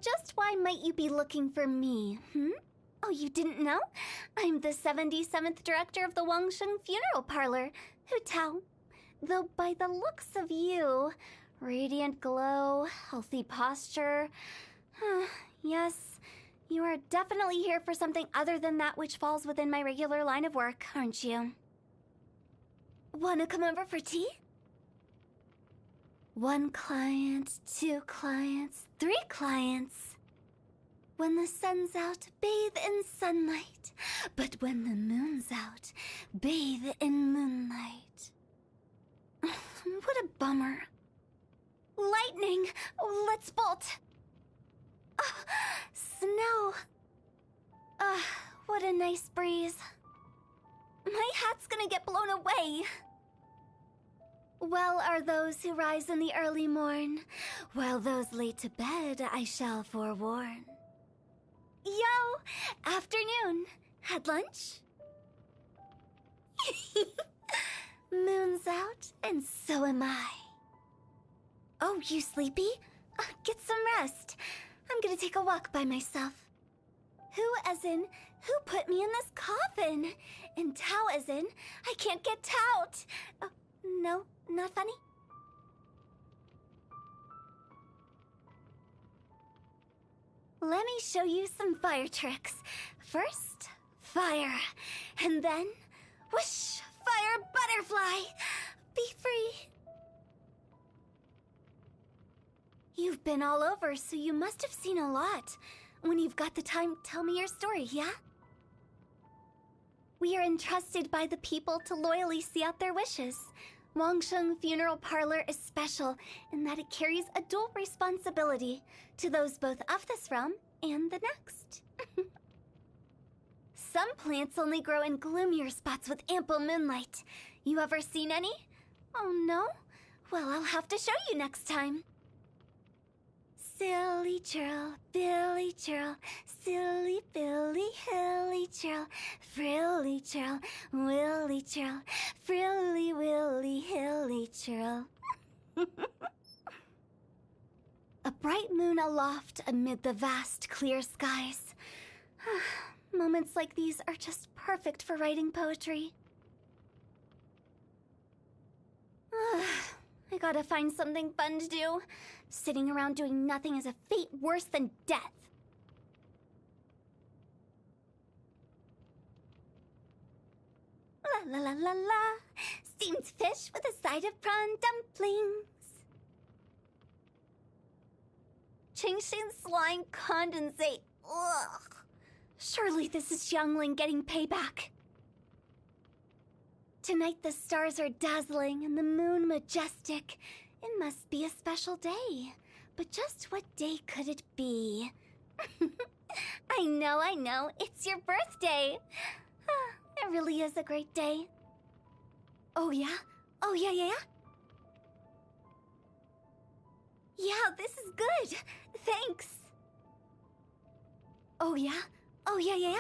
just why might you be looking for me, hmm? Oh, you didn't know? I'm the 77th director of the Wangsheng Funeral Parlor, Hu Tao. Though by the looks of you, radiant glow, healthy posture, yes, you are definitely here for something other than that which falls within my regular line of work, aren't you? Wanna come over for tea? 1 client, 2 clients, 3 clients. When the sun's out, bathe in sunlight. But when the moon's out, bathe in moonlight. What a bummer. Lightning! Let's bolt! Snow! What a nice breeze. My hat's gonna get blown away. Well are those who rise in the early morn, while those laid to bed I shall forewarn. Yo! Afternoon. Had lunch? Moon's out, and so am I. Oh, you sleepy? Get some rest. I'm gonna take a walk by myself. Who as in, who put me in this coffin? And Tao as in, I can't get tout. No, not funny? Let me show you some fire tricks. First, fire. And then, whoosh, fire butterfly. Be free. You've been all over, so you must have seen a lot. When you've got the time, tell me your story, yeah? We are entrusted by the people to loyally see out their wishes. Wangsheng Funeral Parlor is special in that it carries a dual responsibility to those both of this realm and the next. Some plants only grow in gloomier spots with ample moonlight. You ever seen any? Oh no? Well, I'll have to show you next time. Silly churl, billy churl, silly billy, hilly churl, frilly churl, willy churl, frilly willy, hilly churl. A bright moon aloft amid the vast clear skies. Moments like these are just perfect for writing poetry. I gotta find something fun to do. Sitting around doing nothing is a fate worse than death. La la la la la. Steamed fish with a side of prawn dumplings. Qingxin slime condensate. Ugh. Surely this is Xiangling getting payback. Tonight the stars are dazzling and the moon majestic. It must be a special day. But just what day could it be? I know. It's your birthday. It really is a great day. Oh yeah? Oh yeah? Yeah, this is good. Thanks. Oh yeah? Oh yeah?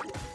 Go!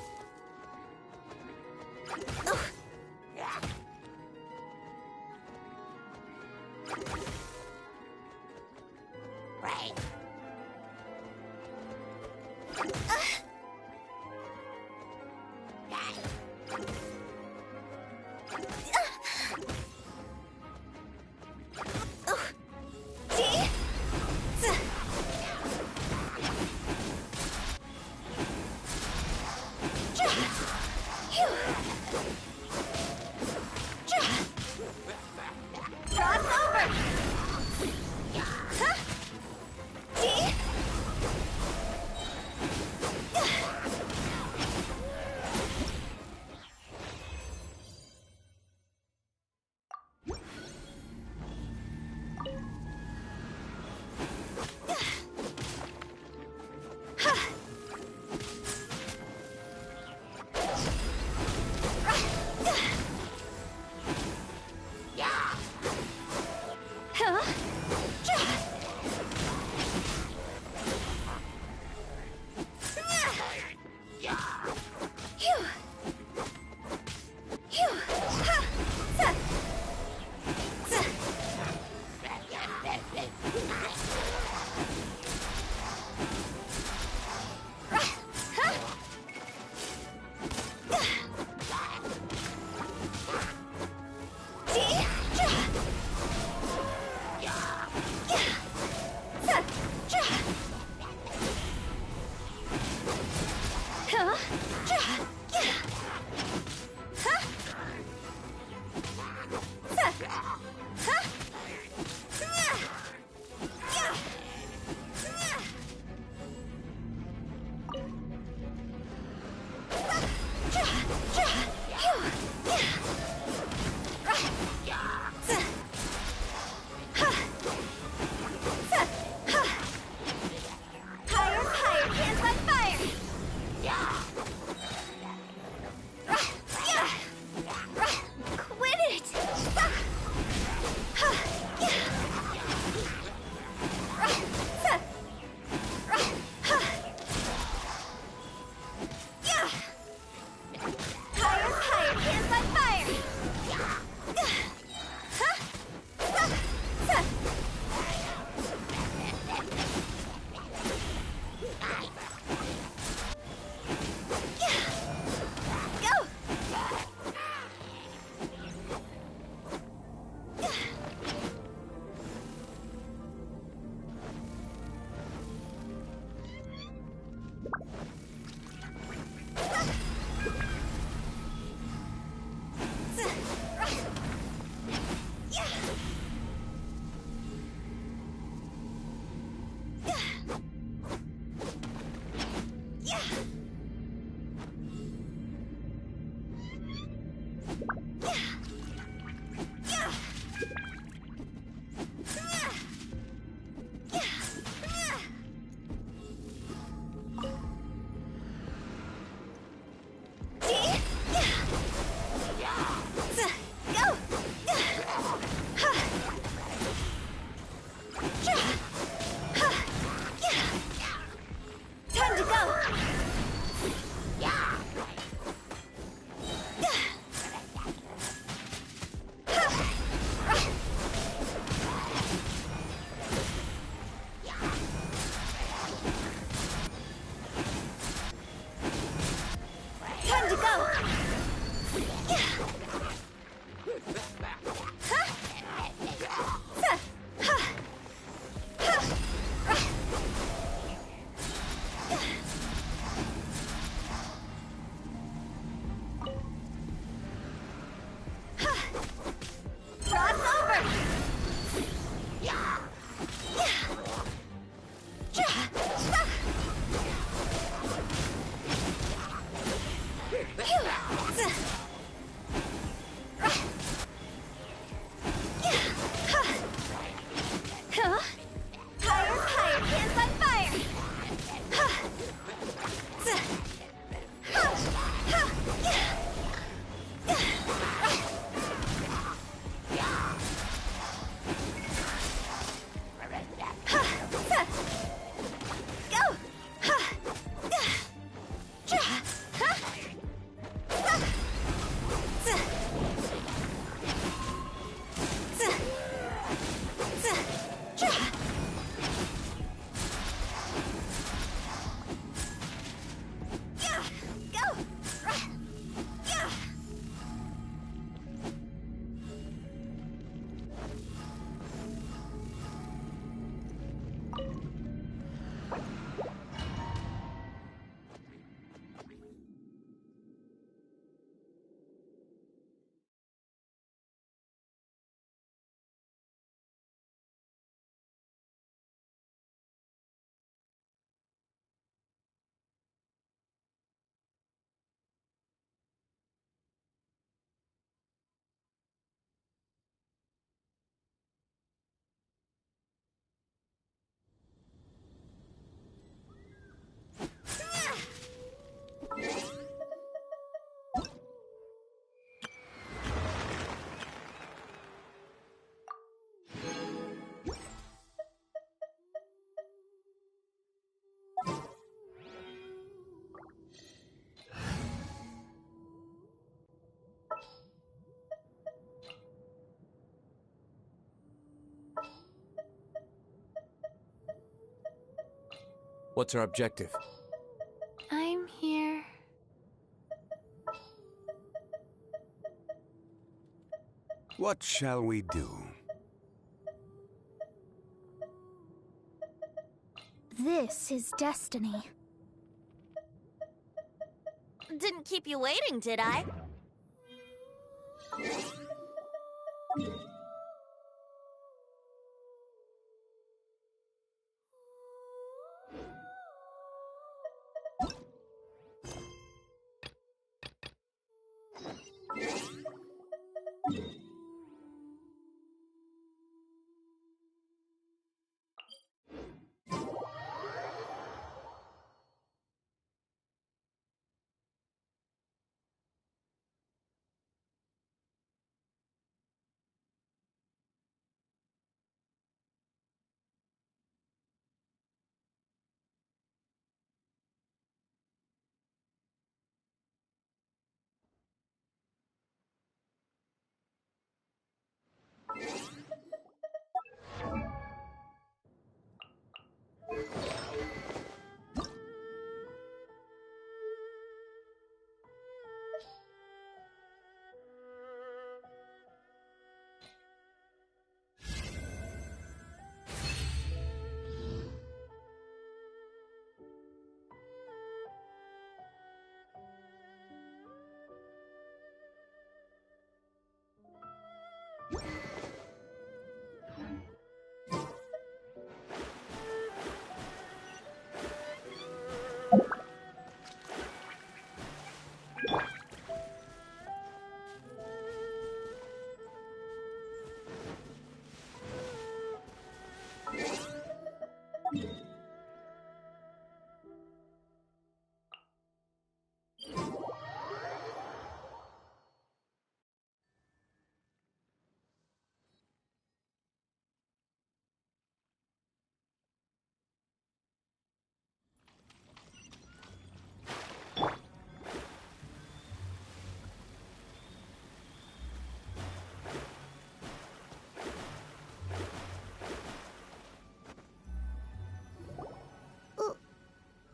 What's our objective? I'm here. What shall we do? This is destiny. Didn't keep you waiting, did I?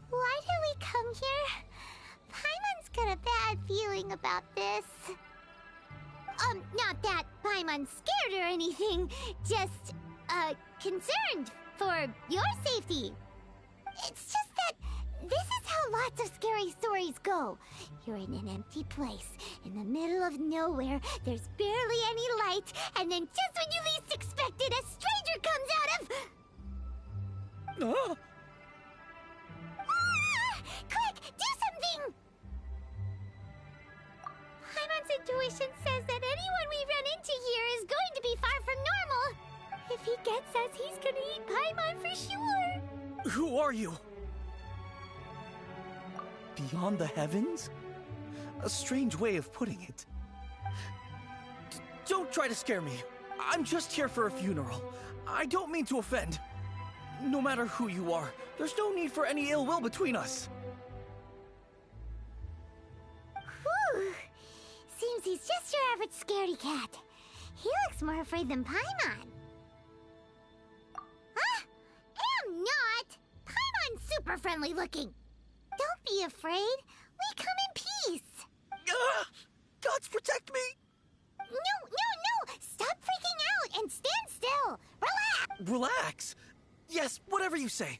Why did we come here? Paimon's got a bad feeling about this. Not that Paimon's scared or anything, just, concerned for your safety. It's just that this is how lots of scary stories go. You're in an empty place, in the middle of nowhere, there's barely any light, and then just when you least expect it, a stranger comes out of... Ah! Quick, do something! Paimon's intuition says that anyone we run into here is going to be far from normal. If he gets us, he's gonna eat Paimon for sure. Who are you? Beyond the heavens? A strange way of putting it. Don't try to scare me. I'm just here for a funeral. I don't mean to offend. No matter who you are, there's no need for any ill will between us. Whew. Seems he's just your average scaredy cat. He looks more afraid than Paimon. Huh? Am not! Paimon's super friendly looking. Don't be afraid. We come in peace. Gods protect me! No! Stop freaking out and stand still. Relax. Relax. Yes, whatever you say.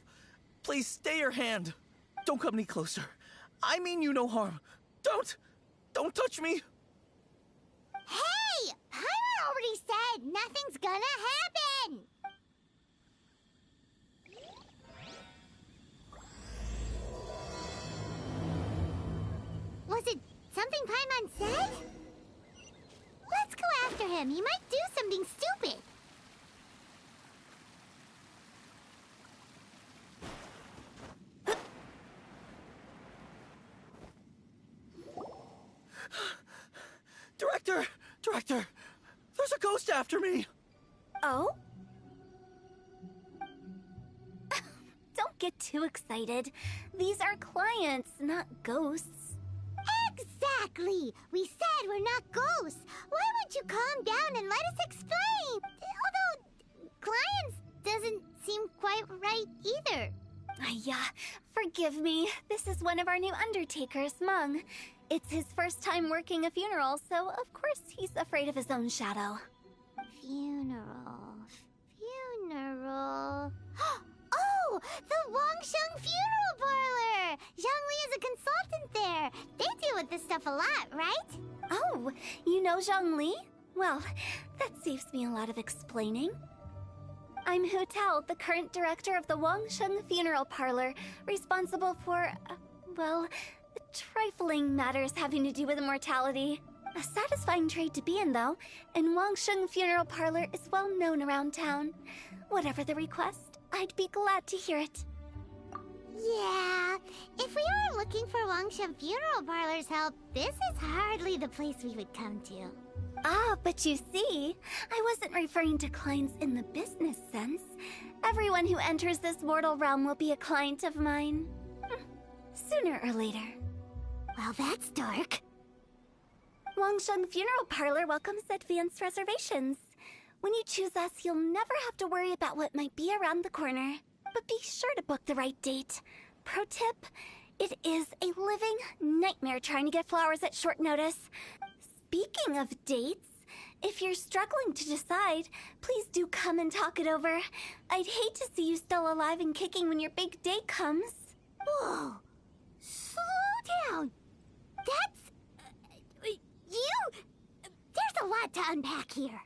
Please stay your hand. Don't come any closer. I mean you no harm. Don't touch me. Hey! Paimon already said nothing's gonna happen. Was it something Paimon said? Let's go after him. He might do something stupid. Director, there's a ghost after me. Oh? Don't get too excited. These are clients, not ghosts. Exactly! We said we're not ghosts. Why won't you calm down and let us explain? Although, clients doesn't seem quite right either. Forgive me. This is one of our new undertakers, Mung. It's his first time working a funeral, so of course he's afraid of his own shadow. Funeral. Oh! The Wangsheng Funeral Parlor! Zhangli is a consultant there. They deal with this stuff a lot, right? Oh, you know Zhongli? Well, that saves me a lot of explaining. I'm Hu Tao, the current director of the Wangsheng Funeral Parlor, responsible for, trifling matters having to do with immortality. A satisfying trade to be in, though, and Wangsheng Funeral Parlor is well known around town. Whatever the request, I'd be glad to hear it. Yeah, if we are looking for Wangsheng Funeral Parlor's help, this is hardly the place we would come to. Ah, but you see, I wasn't referring to clients in the business sense. Everyone who enters this mortal realm will be a client of mine. Sooner or later. Well, that's dark. Wangsheng Funeral Parlor welcomes advanced reservations. When you choose us, you'll never have to worry about what might be around the corner. But be sure to book the right date. Pro tip, it is a living nightmare trying to get flowers at short notice. Speaking of dates, if you're struggling to decide, please do come and talk it over. I'd hate to see you still alive and kicking when your big day comes. Whoa! Slow down! That's... There's a lot to unpack here.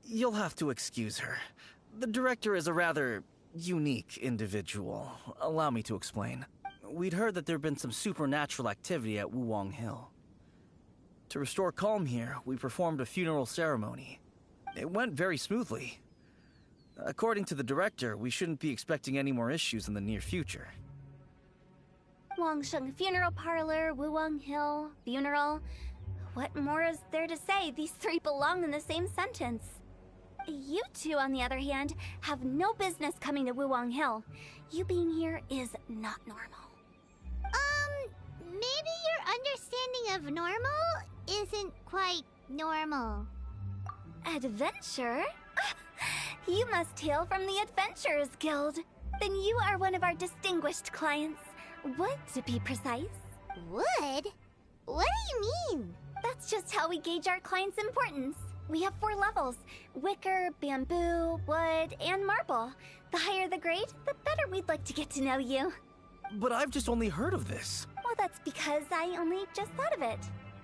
You'll have to excuse her. The director is a rather unique individual. Allow me to explain. We'd heard that there'd been some supernatural activity at Wuwang Hill. To restore calm here, we performed a funeral ceremony. It went very smoothly. According to the director, we shouldn't be expecting any more issues in the near future. Wangsheng Funeral Parlor, Wuwang Hill, funeral. What more is there to say? These three belong in the same sentence. You two, on the other hand, have no business coming to Wuwang Hill. You being here is not normal. Maybe your understanding of normal isn't quite normal. Adventure? You must hail from the Adventurers Guild. Then you are one of our distinguished clients. Would, to be precise. Wood? What do you mean? That's just how we gauge our clients' importance. We have 4 levels: wicker, bamboo, wood, and marble. The higher the grade, the better we'd like to get to know you. But I've just only heard of this. Well, that's because I only just thought of it.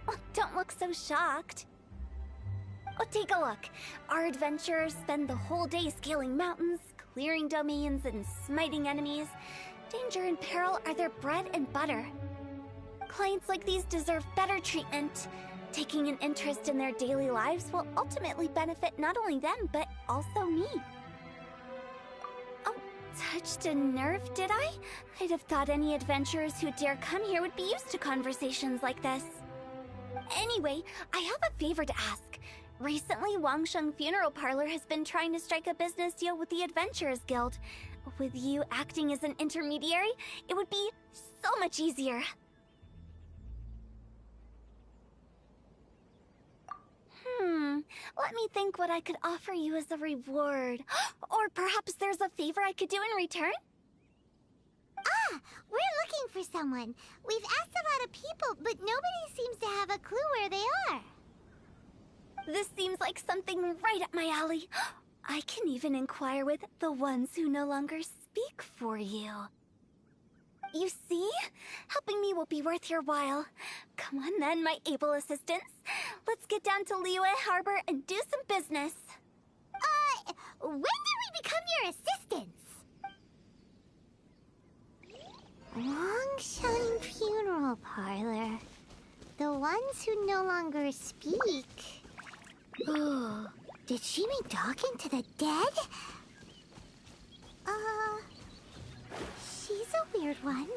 Oh, don't look so shocked. Oh, take a look. Our adventurers spend the whole day scaling mountains, clearing domains, and smiting enemies. Danger and peril are their bread and butter. Clients like these deserve better treatment. Taking an interest in their daily lives will ultimately benefit not only them, but also me. Oh, touched a nerve, did I? I'd have thought any adventurers who dare come here would be used to conversations like this. Anyway, I have a favor to ask. Recently, Wangsheng Funeral Parlor has been trying to strike a business deal with the Adventurers Guild. With you acting as an intermediary, it would be so much easier. Let me think what I could offer you as a reward. Or perhaps there's a favor I could do in return? Ah, we're looking for someone. We've asked a lot of people, but nobody seems to have a clue where they are. This seems like something right up my alley. I can even inquire with the ones who no longer speak for you. You see? Helping me will be worth your while. Come on then, my able assistants. Let's get down to Liyue Harbor and do some business. When did we become your assistants? Wangsheng Funeral Parlor. The ones who no longer speak. Ooh, did she mean talking to the dead? She's a weird one.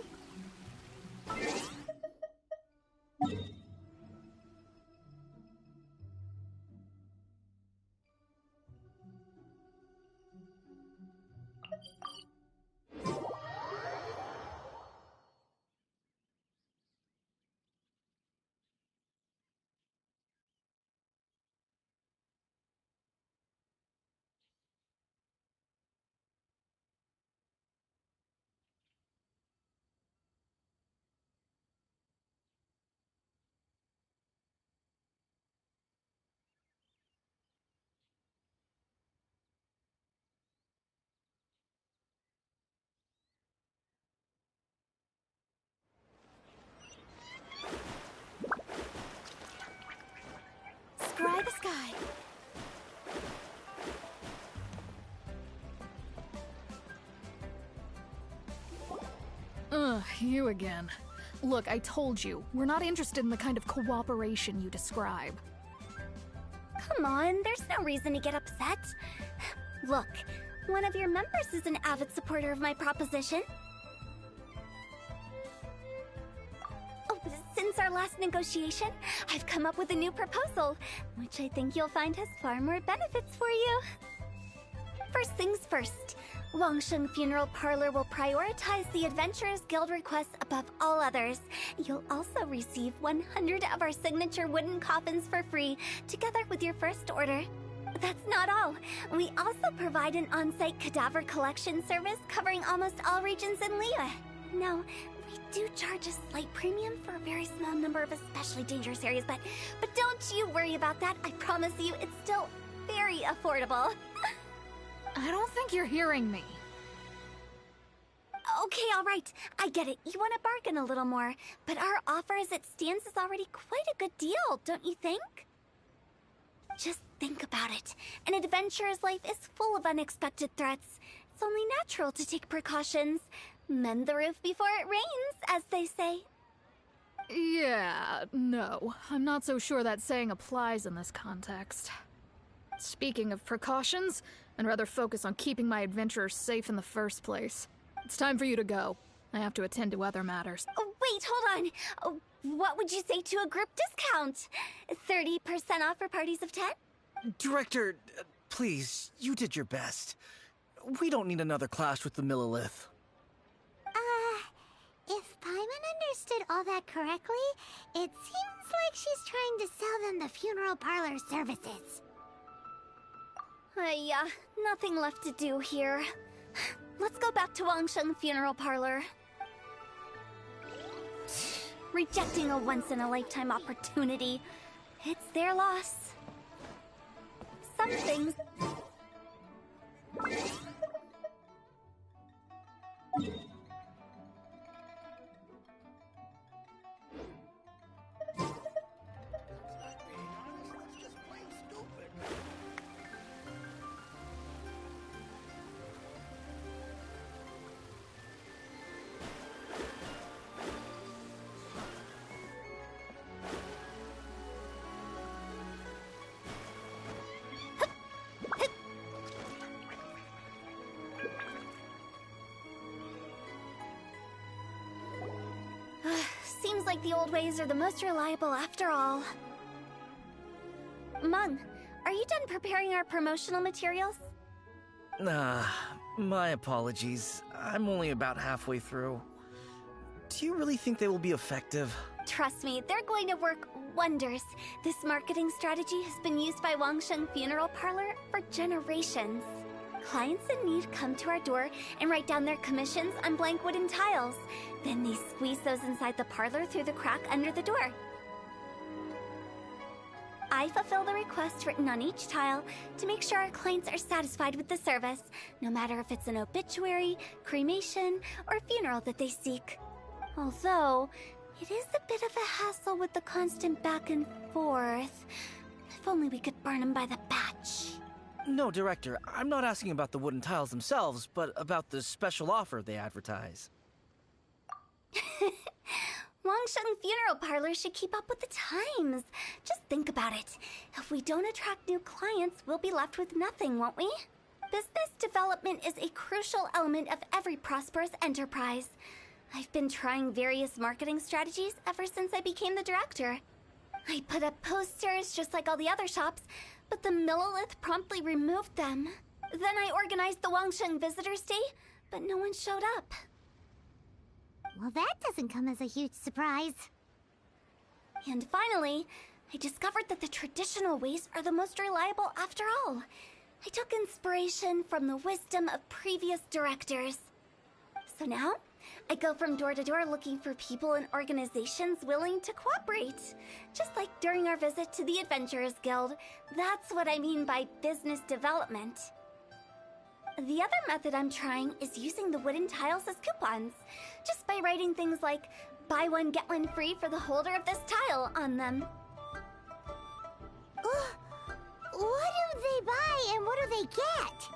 You again. Look, I told you, we're not interested in the kind of cooperation you describe. Come on, there's no reason to get upset. Look, one of your members is an avid supporter of my proposition. Oh, since our last negotiation, I've come up with a new proposal, which I think you'll find has far more benefits for you. First things first, Wangsheng Funeral Parlor will prioritize the Adventurers Guild requests above all others. You'll also receive 100 of our signature wooden coffins for free, together with your first order. That's not all. We also provide an on-site cadaver collection service covering almost all regions in Liyue. Now, we do charge a slight premium for a very small number of especially dangerous areas, but don't you worry about that. I promise you, it's still very affordable. I don't think you're hearing me. Okay, all right. I get it. You want to bargain a little more, but our offer as it stands is already quite a good deal, don't you think? Just think about it. An adventurer's life is full of unexpected threats. It's only natural to take precautions. Mend the roof before it rains, as they say. Yeah, no. I'm not so sure that saying applies in this context. Speaking of precautions, I'd rather focus on keeping my adventurers safe in the first place. It's time for you to go. I have to attend to other matters. Oh, wait, hold on. Oh, what would you say to a group discount? 30% off for parties of 10? Director, please, you did your best. We don't need another clash with the Millilith. If Paimon understood all that correctly, it seems like she's trying to sell them the funeral parlor services. Nothing left to do here. Let's go back to Wangsheng Funeral Parlor. Rejecting a once-in-a-lifetime opportunity. It's their loss. Some things... Seems like the old ways are the most reliable after all. Mung, are you done preparing our promotional materials? My apologies. I'm only about halfway through. Do you really think they will be effective? Trust me, they're going to work wonders. This marketing strategy has been used by Wangsheng Funeral Parlor for generations. Clients in need come to our door and write down their commissions on blank wooden tiles. Then they squeeze those inside the parlor through the crack under the door. I fulfill the request written on each tile to make sure our clients are satisfied with the service, no matter if it's an obituary, cremation, or funeral that they seek. Although, it is a bit of a hassle with the constant back and forth. If only we could burn them by the batch. No, Director, I'm not asking about the wooden tiles themselves, but about the special offer they advertise. Wangsheng Funeral Parlor should keep up with the times. Just think about it. If we don't attract new clients, we'll be left with nothing, won't we? Business development is a crucial element of every prosperous enterprise. I've been trying various marketing strategies ever since I became the director. I put up posters just like all the other shops, but the Millilith promptly removed them. Then I organized the Wangsheng Visitors Day, but no one showed up. Well, that doesn't come as a huge surprise. And finally, I discovered that the traditional ways are the most reliable after all. I took inspiration from the wisdom of previous directors. So now, I go from door to door looking for people and organizations willing to cooperate. Just like during our visit to the Adventurers Guild. That's what I mean by business development. The other method I'm trying is using the wooden tiles as coupons. Just by writing things like, buy one get one free for the holder of this tile on them. What do they buy and what do they get?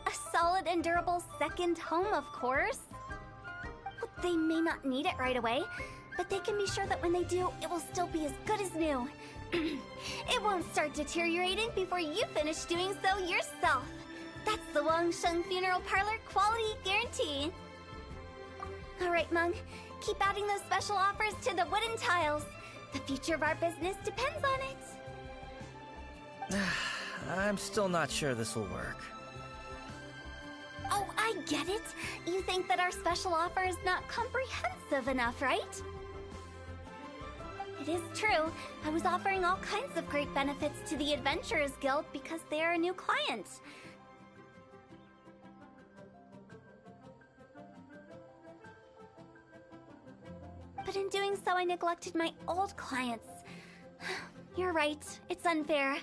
A solid and durable second home, of course. They may not need it right away, but they can be sure that when they do, it will still be as good as new. It won't start deteriorating before you finish doing so yourself. That's the Wangsheng Funeral Parlor quality guarantee. Alright, Meng, keep adding those special offers to the wooden tiles. The future of our business depends on it. I'm still not sure this will work. Oh, I get it. You think that our special offer is not comprehensive enough, right? It is true. I was offering all kinds of great benefits to the Adventurers Guild because they are a new client. But in doing so, I neglected my old clients. You're right. It's unfair.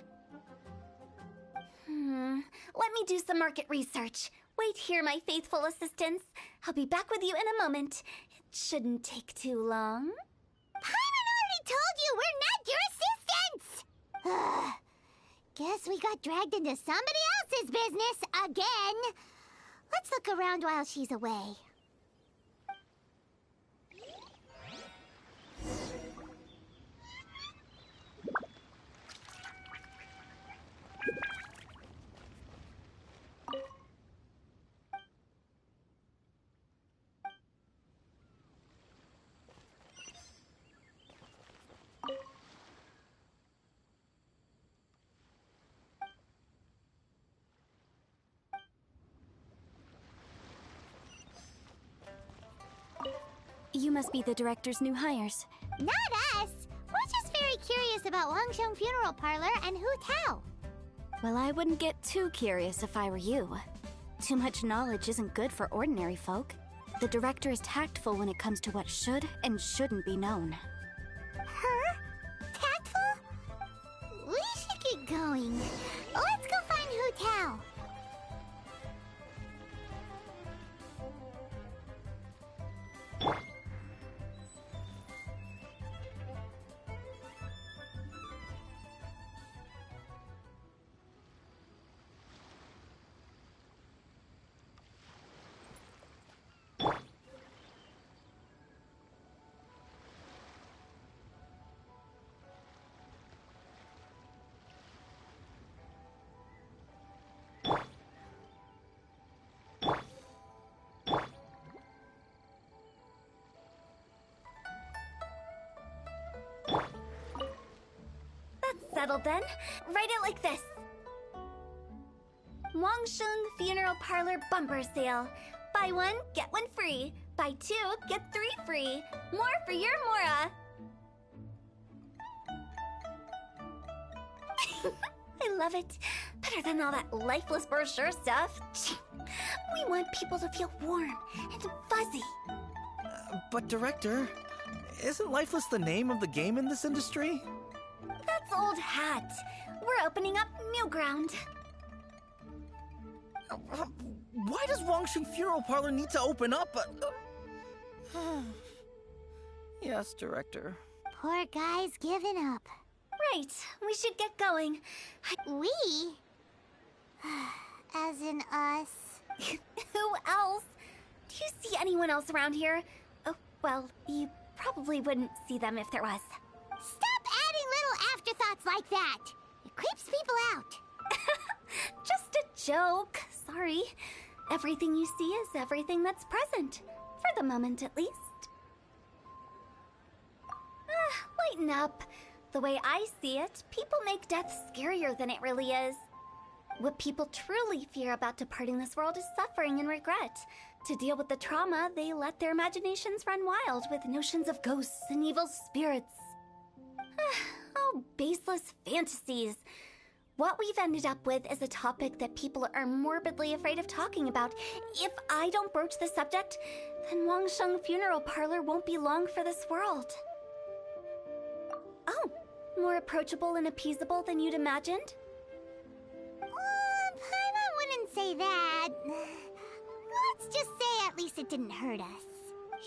Let me do some market research. Wait here, my faithful assistants. I'll be back with you in a moment. It shouldn't take too long. Paimon already told you we're not your assistants! Guess we got dragged into somebody else's business again. Let's look around while she's away. You must be the director's new hires. Not us! We're just very curious about Wangsheng Funeral Parlor and Hu Tao. Well, I wouldn't get too curious if I were you. Too much knowledge isn't good for ordinary folk. The director is tactful when it comes to what should and shouldn't be known. Her? Tactful? We should get going. Let's go find Hu Tao. Settled then. Write it like this. Wangsheng Funeral Parlor Bumper Sale. Buy one, get one free. Buy two, get three free. More for your Mora. I love it. Better than all that lifeless brochure stuff. We want people to feel warm and fuzzy. But Director, isn't Lifeless the name of the game in this industry? That's old hat. We're opening up new ground. Why does Wangsheng Funeral Parlor need to open up? Yes, Director. Poor guy's given up. Right. We should get going. We? As in us. Who else? Do you see anyone else around here? Oh, well, you probably wouldn't see them if there was. Stop adding little afterthoughts like that! It creeps people out. Just a joke. Sorry. Everything you see is everything that's present. For the moment, at least. Lighten up. The way I see it, people make death scarier than it really is. What people truly fear about departing this world is suffering and regret. To deal with the trauma, they let their imaginations run wild with notions of ghosts and evil spirits. Oh, baseless fantasies. What we've ended up with is a topic that people are morbidly afraid of talking about. If I don't broach the subject, then Wangsheng Funeral Parlor won't be long for this world. Oh, more approachable and appeasable than you'd imagined? Paimon wouldn't say that. Let's just say at least it didn't hurt us.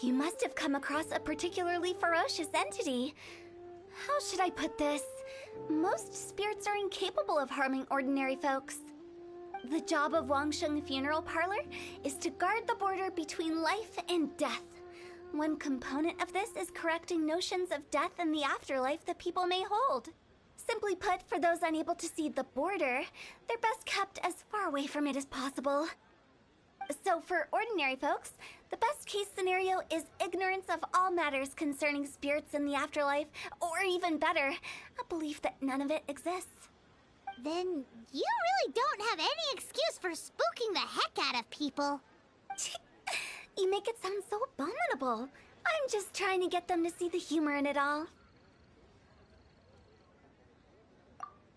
You must have come across a particularly ferocious entity. How should I put this? Most spirits are incapable of harming ordinary folks. The job of Wangsheng Funeral Parlor is to guard the border between life and death. One component of this is correcting notions of death and the afterlife that people may hold. Simply put, for those unable to see the border, they're best kept as far away from it as possible. So for ordinary folks, the best case scenario is ignorance of all matters concerning spirits in the afterlife, or even better, a belief that none of it exists. Then you really don't have any excuse for spooking the heck out of people. You make it sound so abominable. I'm just trying to get them to see the humor in it all.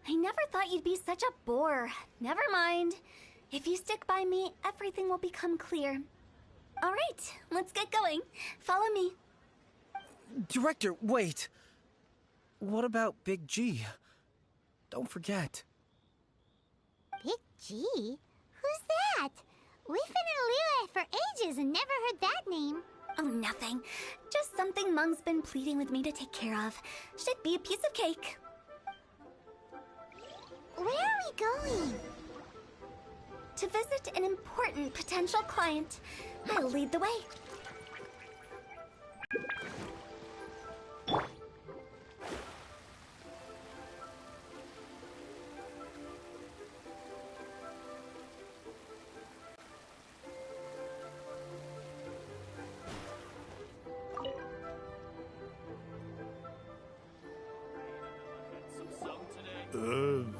I never thought you'd be such a bore. Never mind. If you stick by me, everything will become clear. All right, let's get going. Follow me. Director, wait. What about Big G? Don't forget. Big G? Who's that? We've been in Lille for ages and never heard that name. Oh, nothing. Just something Mung's been pleading with me to take care of. Should be a piece of cake. Where are we going? To visit an important potential client. I'll lead the way.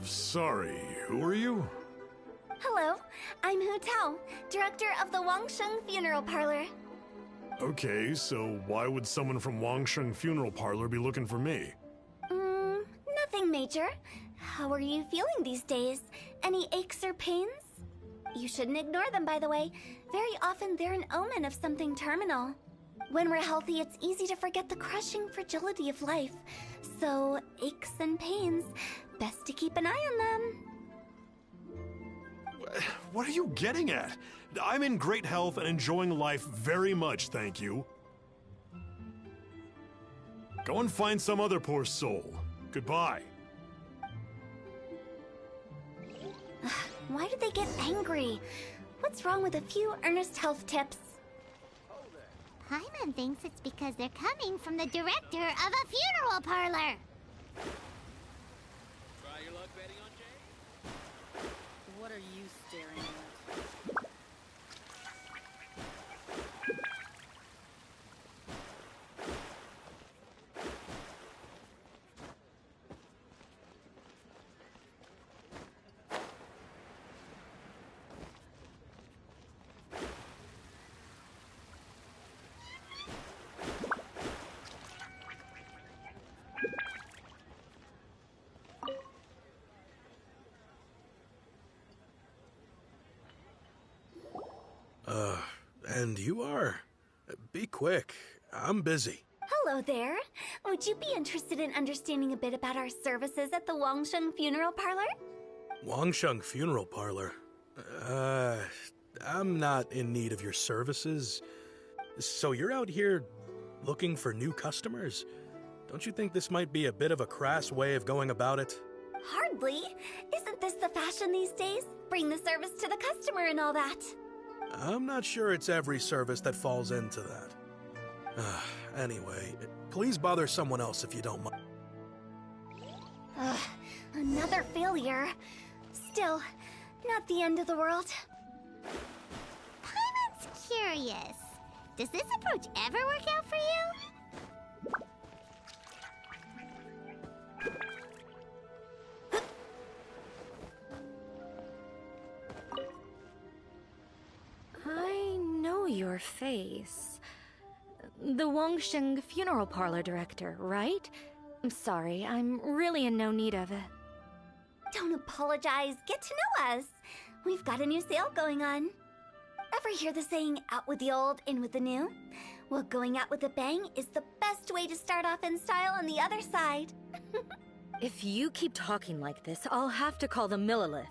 Sorry, who are you? Hello, I'm Hu Tao, director of the Wangsheng Funeral Parlor. Okay, so why would someone from Wangsheng Funeral Parlor be looking for me? Nothing major. How are you feeling these days? Any aches or pains? You shouldn't ignore them, by the way. Very often they're an omen of something terminal. When we're healthy, it's easy to forget the crushing fragility of life. So, aches and pains, best to keep an eye on them. What are you getting at? I'm in great health and enjoying life very much, thank you. Go and find some other poor soul. Goodbye. Why do they get angry? What's wrong with a few earnest health tips? Paimon thinks it's because they're coming from the director of a funeral parlor. Try your luck betting on Jay? What are you staring at? And you are? Be quick. I'm busy. Hello there. Would you be interested in understanding a bit about our services at the Wangsheng Funeral Parlor? Wangsheng Funeral Parlor? I'm not in need of your services. So you're out here looking for new customers? Don't you think this might be a bit of a crass way of going about it? Hardly. Isn't this the fashion these days? Bring the service to the customer and all that. I'm not sure it's every service that falls into that. Anyway, please bother someone else if you don't mind. Another failure. Still, not the end of the world. Paimon's curious. Does this approach ever work out for you? I know your face. The Wangsheng Funeral Parlor director, right? I'm sorry, I'm really in no need of it. Don't apologize. Get to know us. We've got a new sale going on. Ever hear the saying, out with the old, in with the new? Well, going out with a bang is the best way to start off in style on the other side. If you keep talking like this, I'll have to call the Millilith.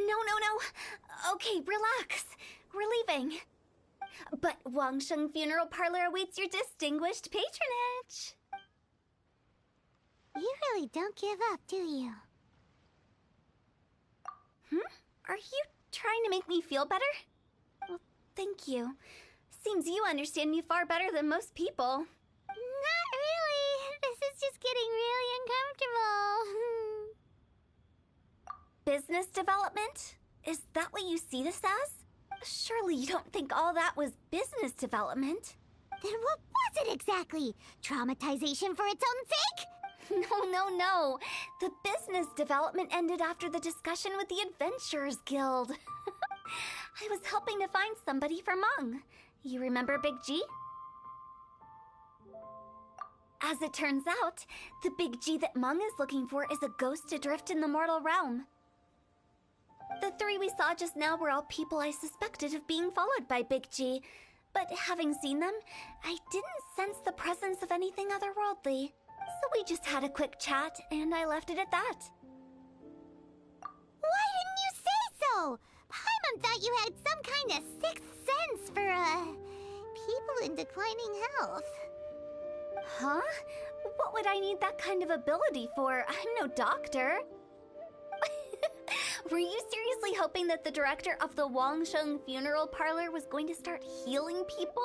No. Okay, relax. We're leaving. But Wangsheng Funeral Parlor awaits your distinguished patronage. You really don't give up, do you? Are you trying to make me feel better? Well, thank you. Seems you understand me far better than most people. Not really. This is just getting really uncomfortable. Business development? Is that what you see this as? Surely you don't think all that was business development. Then what was it exactly? Traumatization for its own sake? No. The business development ended after the discussion with the Adventurers Guild. I was helping to find somebody for Meng. You remember Big G? As it turns out, the Big G that Meng is looking for is a ghost adrift in the mortal realm. The three we saw just now were all people I suspected of being followed by Big G, but having seen them, I didn't sense the presence of anything otherworldly. So we just had a quick chat, and I left it at that. Why didn't you say so? Paimon thought you had some kind of sixth sense for, people in declining health. Huh? What would I need that kind of ability for? I'm no doctor. Were you seriously hoping that the director of the Wangsheng Funeral Parlor was going to start healing people,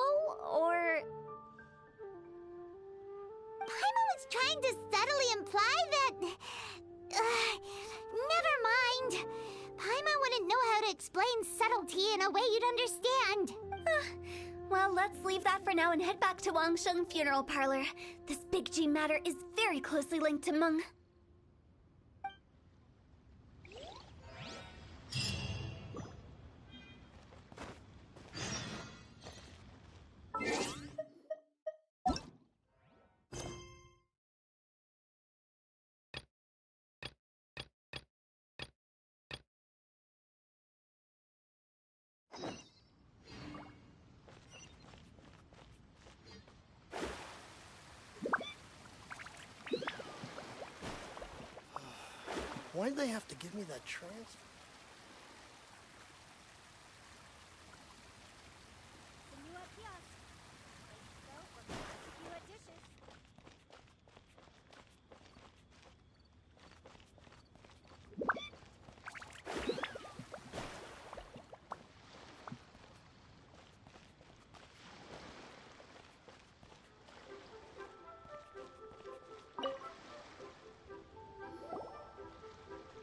or... Paimon was trying to subtly imply that... never mind. Paimon wouldn't know how to explain subtlety in a way you'd understand. Well, let's leave that for now and head back to Wangsheng Funeral Parlor. This Big G matter is very closely linked to Meng. Why'd they have to give me that transfer?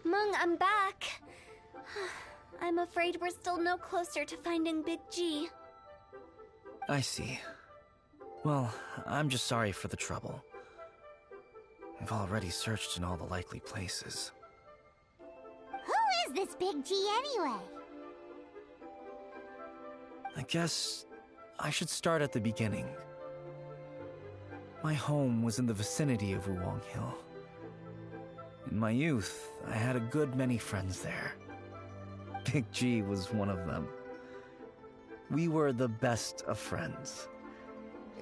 Meng, I'm back. I'm afraid we're still no closer to finding Big G. I see. Well, I'm just sorry for the trouble. I've already searched in all the likely places. Who is this Big G anyway? I guess I should start at the beginning. My home was in the vicinity of Wuwang Hill. In my youth, I had a good many friends there. Big G was one of them. We were the best of friends.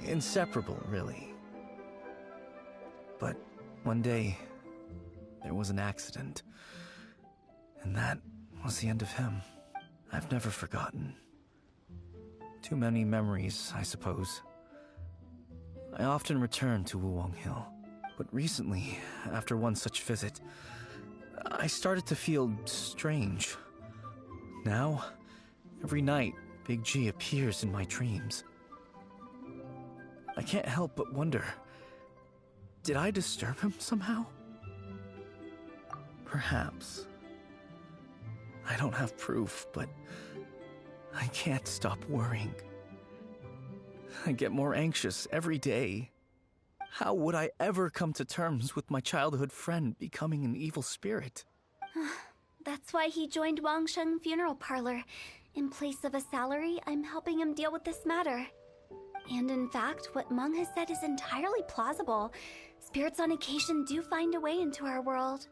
Inseparable, really. But one day, there was an accident. And that was the end of him. I've never forgotten. Too many memories, I suppose. I often return to Wuwang Hill. But recently, after one such visit, I started to feel strange. Now, every night, Big G appears in my dreams. I can't help but wonder, did I disturb him somehow? Perhaps. I don't have proof, but I can't stop worrying. I get more anxious every day. How would I ever come to terms with my childhood friend becoming an evil spirit? That's why he joined Wangsheng Funeral Parlor. In place of a salary, I'm helping him deal with this matter. And in fact, what Meng has said is entirely plausible. Spirits on occasion do find a way into our world.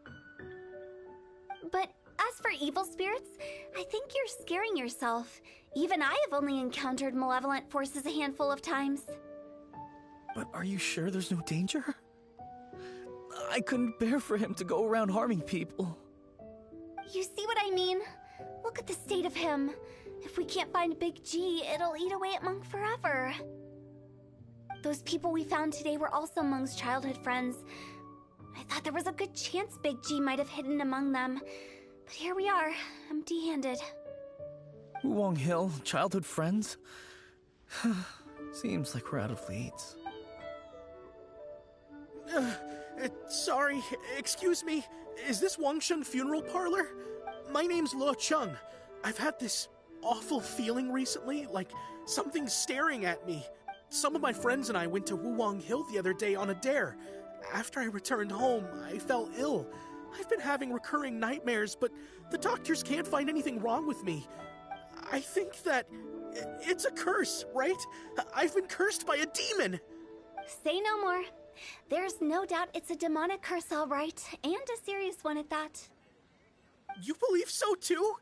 But as for evil spirits, I think you're scaring yourself. Even I have only encountered malevolent forces a handful of times. But are you sure there's no danger? I couldn't bear for him to go around harming people. You see what I mean? Look at the state of him. If we can't find Big G, it'll eat away at Monk forever. Those people we found today were also Monk's childhood friends. I thought there was a good chance Big G might have hidden among them. But here we are, empty-handed. Wuwang Hill, childhood friends? Seems like we're out of leads. Sorry, excuse me. Is this Wangsheng Funeral Parlor? My name's Luo Chung. I've had this awful feeling recently, like something's staring at me. Some of my friends and I went to Wuwang Hill the other day on a dare. After I returned home, I fell ill. I've been having recurring nightmares, but the doctors can't find anything wrong with me. I think that it's a curse, right? I've been cursed by a demon. Say no more. There's no doubt it's a demonic curse, all right, and a serious one at that. You believe so too?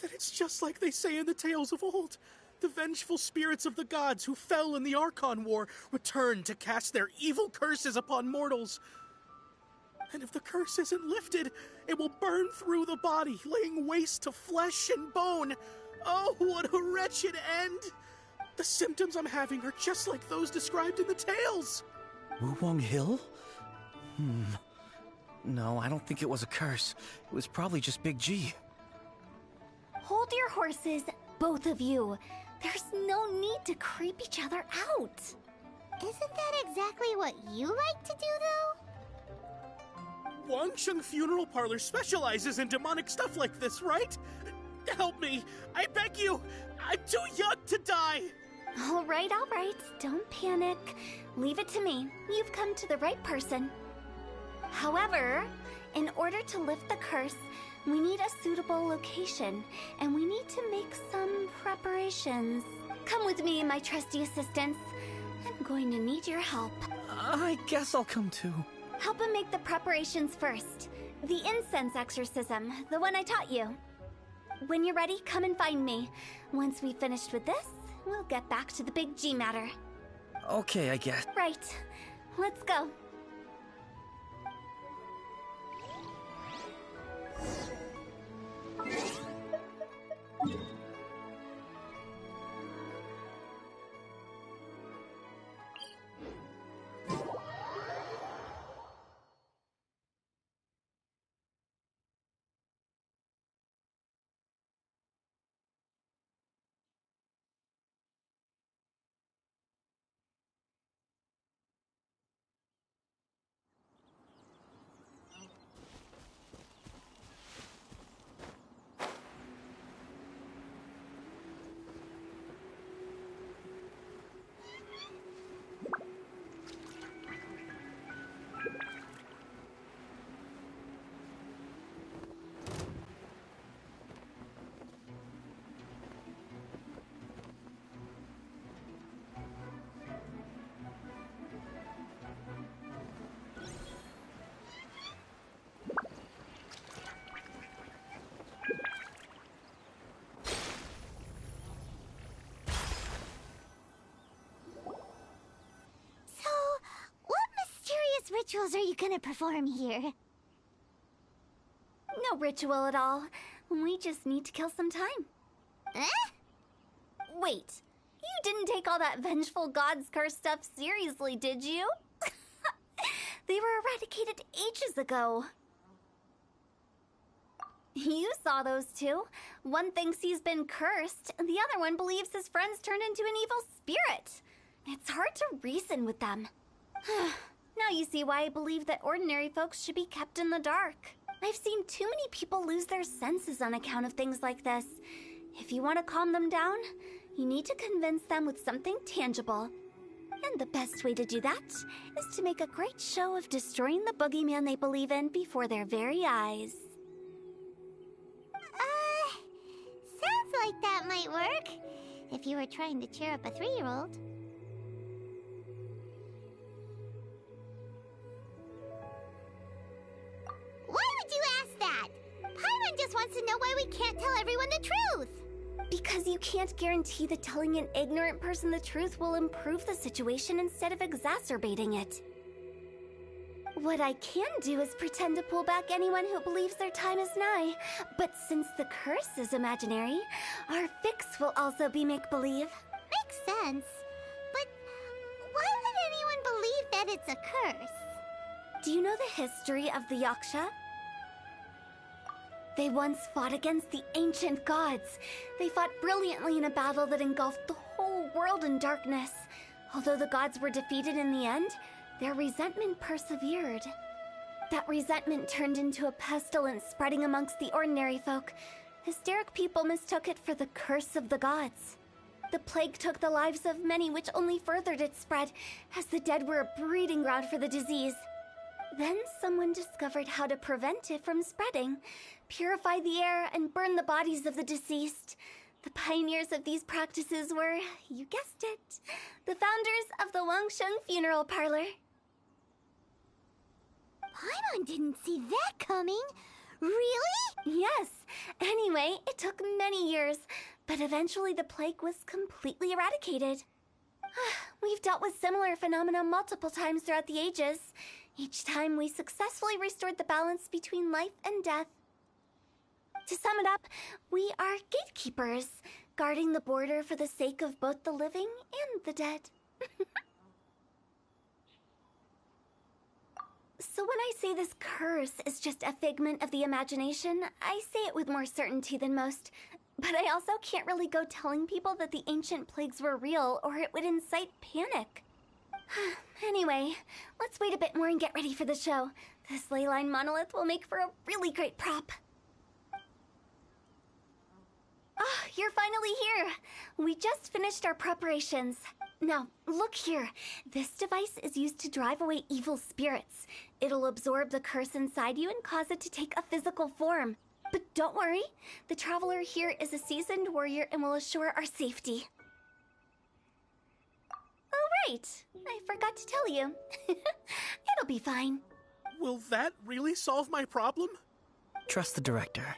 That it's just like they say in the tales of old. The vengeful spirits of the gods who fell in the Archon War return to cast their evil curses upon mortals. And if the curse isn't lifted, it will burn through the body, laying waste to flesh and bone. Oh, what a wretched end! The symptoms I'm having are just like those described in the tales. Wuwang Hill? No, I don't think it was a curse. It was probably just Big G. Hold your horses, both of you. There's no need to creep each other out. Isn't that exactly what you like to do, though? Wangsheng Funeral Parlor specializes in demonic stuff like this, right? Help me, I beg you. I'm too young to die. All right, don't panic. Leave it to me. You've come to the right person. However, in order to lift the curse, we need a suitable location, and we need to make some preparations. Come with me, my trusty assistants. I'm going to need your help. I guess I'll come too. Help him make the preparations first. The incense exorcism, the one I taught you. When you're ready, come and find me. Once we've finished with this, we'll get back to the Big G matter. Okay, I guess. Right. Let's go. Rituals are you gonna perform here? No ritual at all. We just need to kill some time. Eh? Wait, you didn't take all that vengeful god's curse stuff seriously, did you? They were eradicated ages ago. You saw those two. One thinks he's been cursed, and the other one believes his friends turned into an evil spirit. It's hard to reason with them. Now you see why I believe that ordinary folks should be kept in the dark. I've seen too many people lose their senses on account of things like this. If you want to calm them down, you need to convince them with something tangible. And the best way to do that is to make a great show of destroying the boogeyman they believe in before their very eyes. Sounds like that might work. If you were trying to cheer up a 3-year-old. Why would you ask that? Paimon just wants to know why we can't tell everyone the truth. Because you can't guarantee that telling an ignorant person the truth will improve the situation instead of exacerbating it. What I can do is pretend to pull back anyone who believes their time is nigh. But since the curse is imaginary, our fix will also be make-believe. Makes sense. But why would anyone believe that it's a curse? Do you know the history of the Yaksha? They once fought against the ancient gods. They fought brilliantly in a battle that engulfed the whole world in darkness. Although the gods were defeated in the end, their resentment persevered. That resentment turned into a pestilence spreading amongst the ordinary folk. Hysteric people mistook it for the curse of the gods. The plague took the lives of many, which only furthered its spread, as the dead were a breeding ground for the disease. Then someone discovered how to prevent it from spreading, purify the air, and burn the bodies of the deceased. The pioneers of these practices were, you guessed it, the founders of the Wangsheng Funeral Parlor. Paimon didn't see that coming. Really? Yes. Anyway, it took many years, but eventually the plague was completely eradicated. We've dealt with similar phenomena multiple times throughout the ages. Each time we successfully restored the balance between life and death. To sum it up, we are gatekeepers, guarding the border for the sake of both the living and the dead. So when I say this curse is just a figment of the imagination, I say it with more certainty than most. But I also can't really go telling people that the ancient plagues were real, or it would incite panic. Anyway, let's wait a bit more and get ready for the show. This leyline monolith will make for a really great prop. Oh, you're finally here! We just finished our preparations. Now, look here. This device is used to drive away evil spirits. It'll absorb the curse inside you and cause it to take a physical form. But don't worry, the traveler here is a seasoned warrior and will assure our safety. Oh, right. I forgot to tell you. It'll be fine. Will that really solve my problem? Trust the director.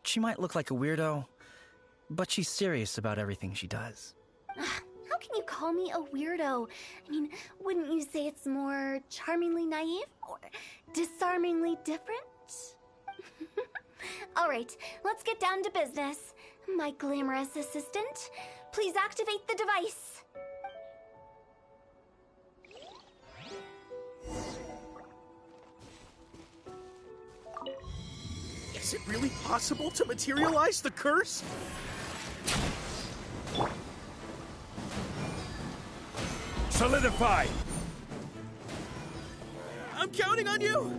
She might look like a weirdo, but she's serious about everything she does. How can you call me a weirdo? I mean, wouldn't you say it's more charmingly naive or disarmingly different? All right, let's get down to business. My glamorous assistant, please activate the device. Is it really possible to materialize the curse? Solidify! I'm counting on you!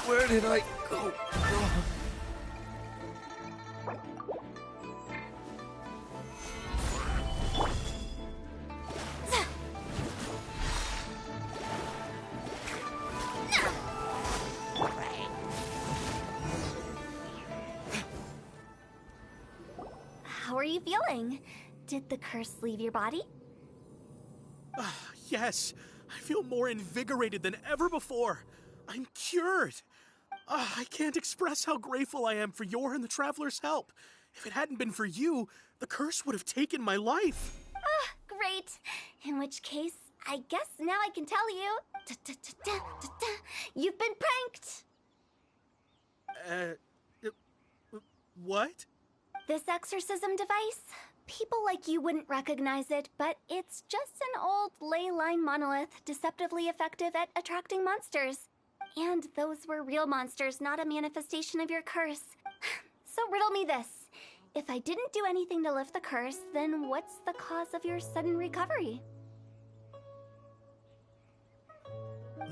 Where did I go? How are you feeling? Did the curse leave your body? Yes, I feel more invigorated than ever before. I'm cured. I can't express how grateful I am for your and the Traveler's help. If it hadn't been for you, the curse would have taken my life. Great. In which case, I guess now I can tell you. You've been pranked. What? This exorcism device? People like you wouldn't recognize it, but it's just an old ley line monolith, deceptively effective at attracting monsters. And those were real monsters, not a manifestation of your curse. So riddle me this. If I didn't do anything to lift the curse, then what's the cause of your sudden recovery?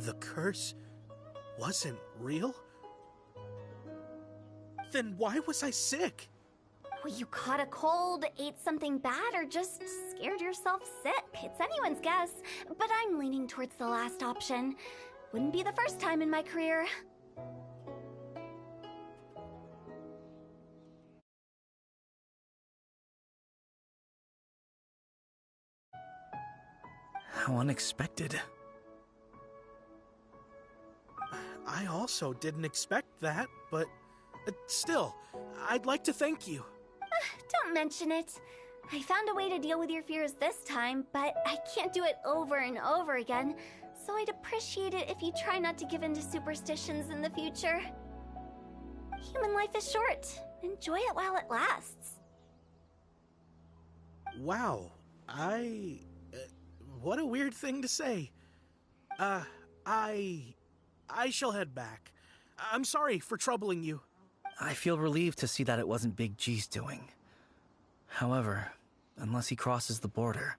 The curse wasn't real? Then why was I sick? Well, you caught a cold, ate something bad, or just scared yourself sick. It's anyone's guess, but I'm leaning towards the last option. Wouldn't be the first time in my career. How unexpected. I also didn't expect that, but still, I'd like to thank you. Don't mention it. I found a way to deal with your fears this time, but I can't do it over and over again, so I'd appreciate it if you try not to give in to superstitions in the future. Human life is short. Enjoy it while it lasts. Wow, what a weird thing to say. I shall head back. I'm sorry for troubling you. I feel relieved to see that it wasn't Big G's doing. However, unless he crosses the border,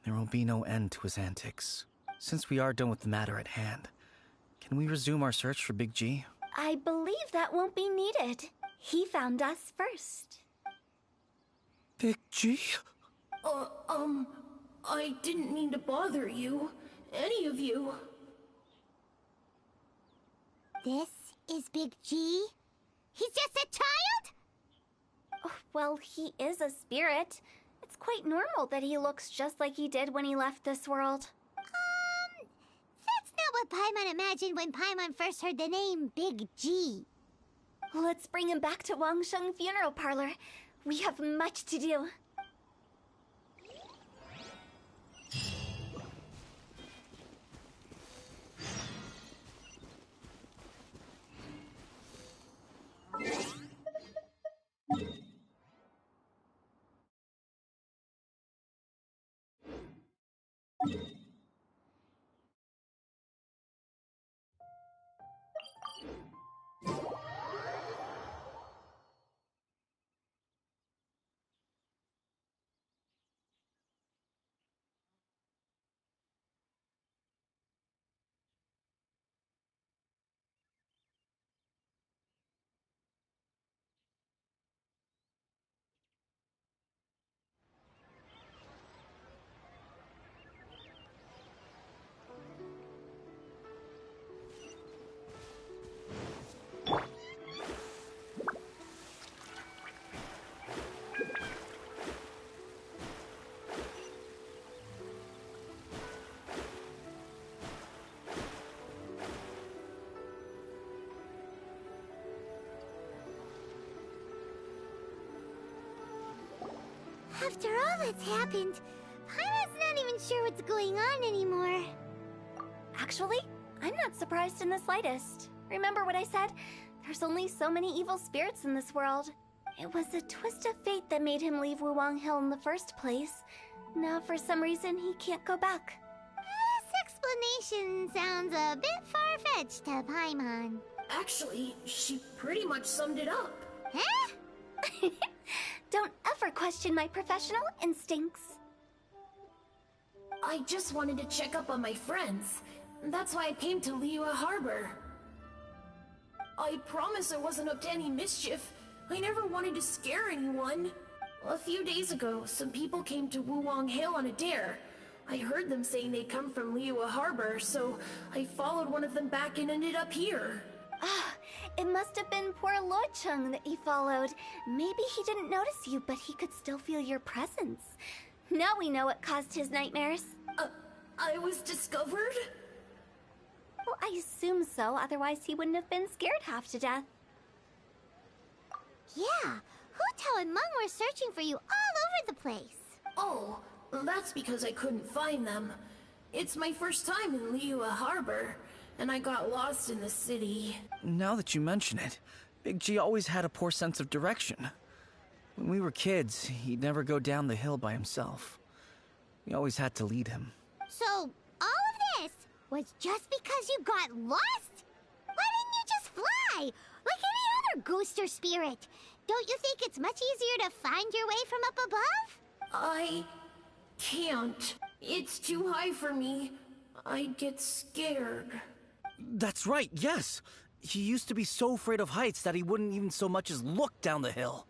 there will be no end to his antics. Since we are done with the matter at hand, can we resume our search for Big G? I believe that won't be needed. He found us first. Big G? I didn't mean to bother you. Any of you. This is Big G? He's just a child? Oh, well, he is a spirit. It's quite normal that he looks just like he did when he left this world. That's not what Paimon imagined when Paimon first heard the name Big G. Let's bring him back to Wangsheng Funeral Parlor. We have much to do. After all that's happened, Paimon's not even sure what's going on anymore. Actually, I'm not surprised in the slightest. Remember what I said? There's only so many evil spirits in this world. It was a twist of fate that made him leave Wuwang Hill in the first place. Now, for some reason, he can't go back. This explanation sounds a bit far-fetched to Paimon. Actually, she pretty much summed it up. Huh? Don't ever question my professional instincts. I just wanted to check up on my friends. That's why I came to Liyue Harbor. I promise I wasn't up to any mischief. I never wanted to scare anyone. A few days ago, some people came to Wuwang Hill on a dare. I heard them saying they'd come from Liyue Harbor, so I followed one of them back and ended up here. It must have been poor Lo Chung that he followed. Maybe he didn't notice you, but he could still feel your presence. Now we know what caused his nightmares. I was discovered? Well, I assume so, otherwise he wouldn't have been scared half to death. Yeah, Hu Tao and Meng were searching for you all over the place. Oh, that's because I couldn't find them. It's my first time in Liyue Harbor, and I got lost in the city. Now that you mention it, Big G always had a poor sense of direction. When we were kids, he'd never go down the hill by himself. We always had to lead him. So, all of this was just because you got lost? Why didn't you just fly? Like any other ghost or spirit? Don't you think it's much easier to find your way from up above? I can't. It's too high for me. I'd get scared. That's right, yes! He used to be so afraid of heights that he wouldn't even so much as look down the hill.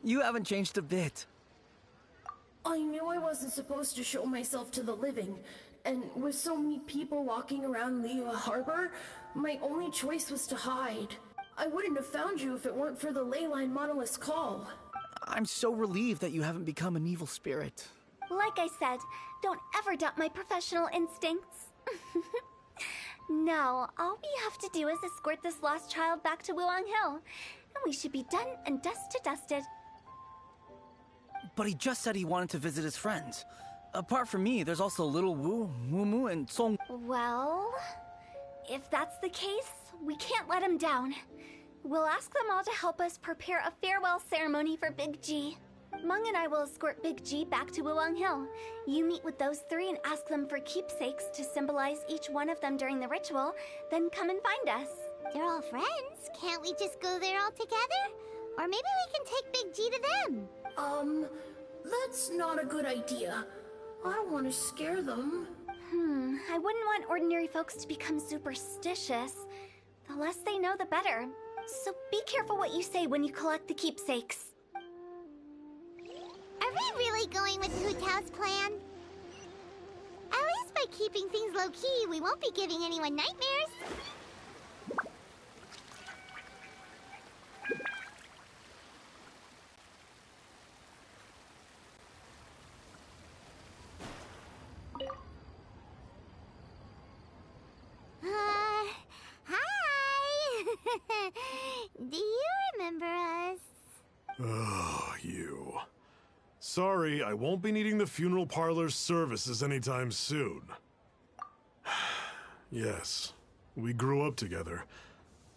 You haven't changed a bit. I knew I wasn't supposed to show myself to the living, and with so many people walking around Liyue Harbor, my only choice was to hide. I wouldn't have found you if it weren't for the Leyline Monolith's call. I'm so relieved that you haven't become an evil spirit. Like I said, don't ever doubt my professional instincts. Now, all we have to do is escort this lost child back to Wuang Hill, and we should be done and dusted. But he just said he wanted to visit his friends. Apart from me, there's also Little Wu, Mumu, and Song. Well, if that's the case, we can't let him down. We'll ask them all to help us prepare a farewell ceremony for Big G. Mung and I will escort Big G back to Wuang Hill. You meet with those three and ask them for keepsakes to symbolize each one of them during the ritual, then come and find us. They're all friends. Can't we just go there all together? Or maybe we can take Big G to them. That's not a good idea. I don't want to scare them. I wouldn't want ordinary folks to become superstitious. The less they know, the better. So be careful what you say when you collect the keepsakes. Are we really going with Hu Tao's plan? At least by keeping things low-key, we won't be giving anyone nightmares. Hi! Do you remember us? Oh, you. Sorry, I won't be needing the funeral parlor's services anytime soon. Yes, we grew up together.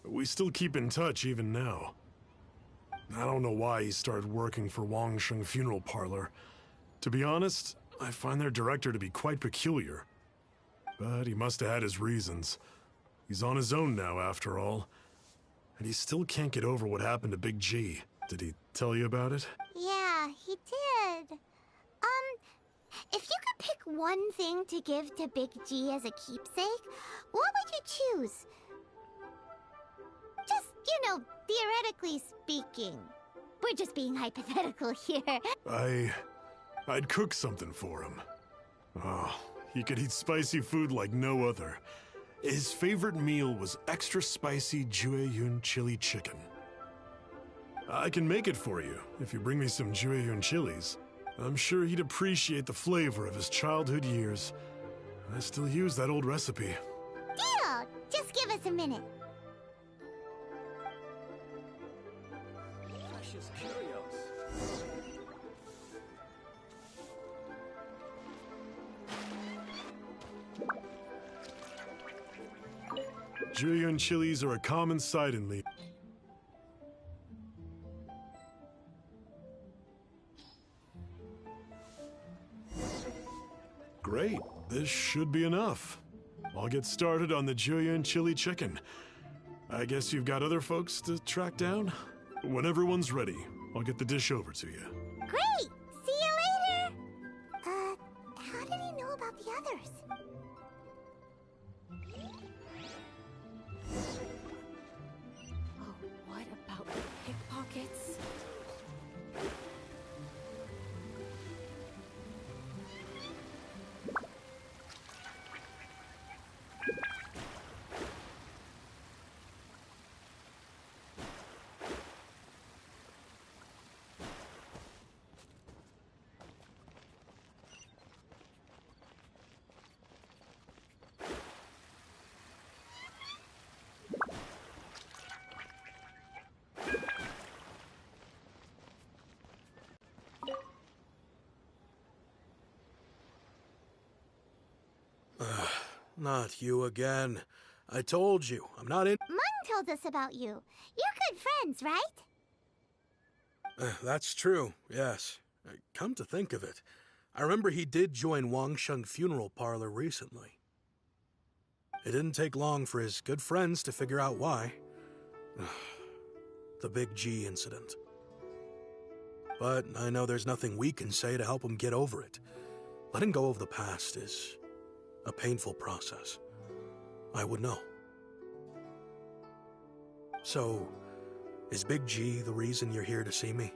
We still keep in touch even now. I don't know why he started working for Wangsheng Funeral Parlor. To be honest, I find their director to be quite peculiar. But he must have had his reasons. He's on his own now, after all. And he still can't get over what happened to Big G. Did he tell you about it? Yeah, he did. If you could pick one thing to give to Big G as a keepsake, what would you choose? Just, theoretically speaking. We're just being hypothetical here. I'd cook something for him. Oh, he could eat spicy food like no other. His favorite meal was extra spicy Jueyun chili chicken. I can make it for you if you bring me some Jueyun chilies. I'm sure he'd appreciate the flavor of his childhood years. I still use that old recipe. Deal! Just give us a minute. Precious curios. Jueyun chilies are a common sight in Li. Great, this should be enough. I'll get started on the Jueyun chili chicken. I guess you've got other folks to track down? When everyone's ready, I'll get the dish over to you. Great! See you later! How did he know about the others? Oh, what about the pickpockets? Not you again. I told you, I'm not in. Mung told us about you. You're good friends, right? That's true, yes. Come to think of it, I remember he did join Wangsheng Funeral Parlor recently. It didn't take long for his good friends to figure out why. The Big G incident. But I know there's nothing we can say to help him get over it. Letting go of the past is a painful process. I would know. So, is Big G the reason you're here to see me?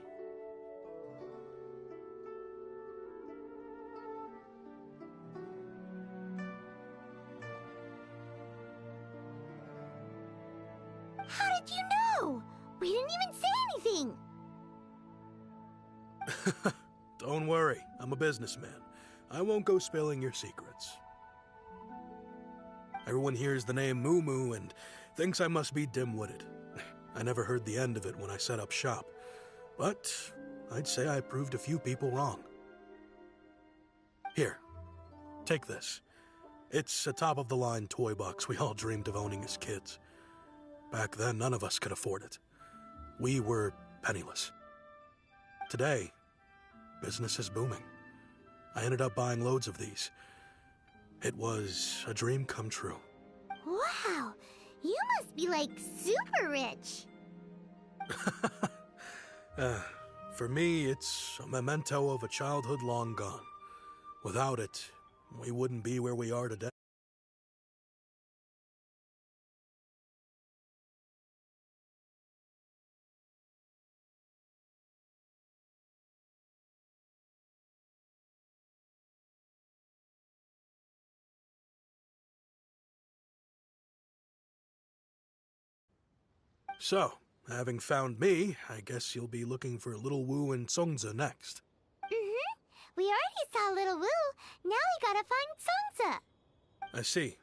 How did you know? We didn't even say anything. Don't worry, I'm a businessman. I won't go spilling your secrets. Everyone hears the name Moo Moo and thinks I must be dim-witted. I never heard the end of it when I set up shop, but I'd say I proved a few people wrong. Here, take this. It's a top-of-the-line toy box we all dreamed of owning as kids. Back then, none of us could afford it. We were penniless. Today, business is booming. I ended up buying loads of these. It was a dream come true. Wow, you must be like super rich. For me, it's a memento of a childhood long gone. Without it, we wouldn't be where we are today. So, having found me, I guess you'll be looking for Little Wu and Songza next. Mm-hmm. We already saw Little Wu. Now we gotta find Songza. I see.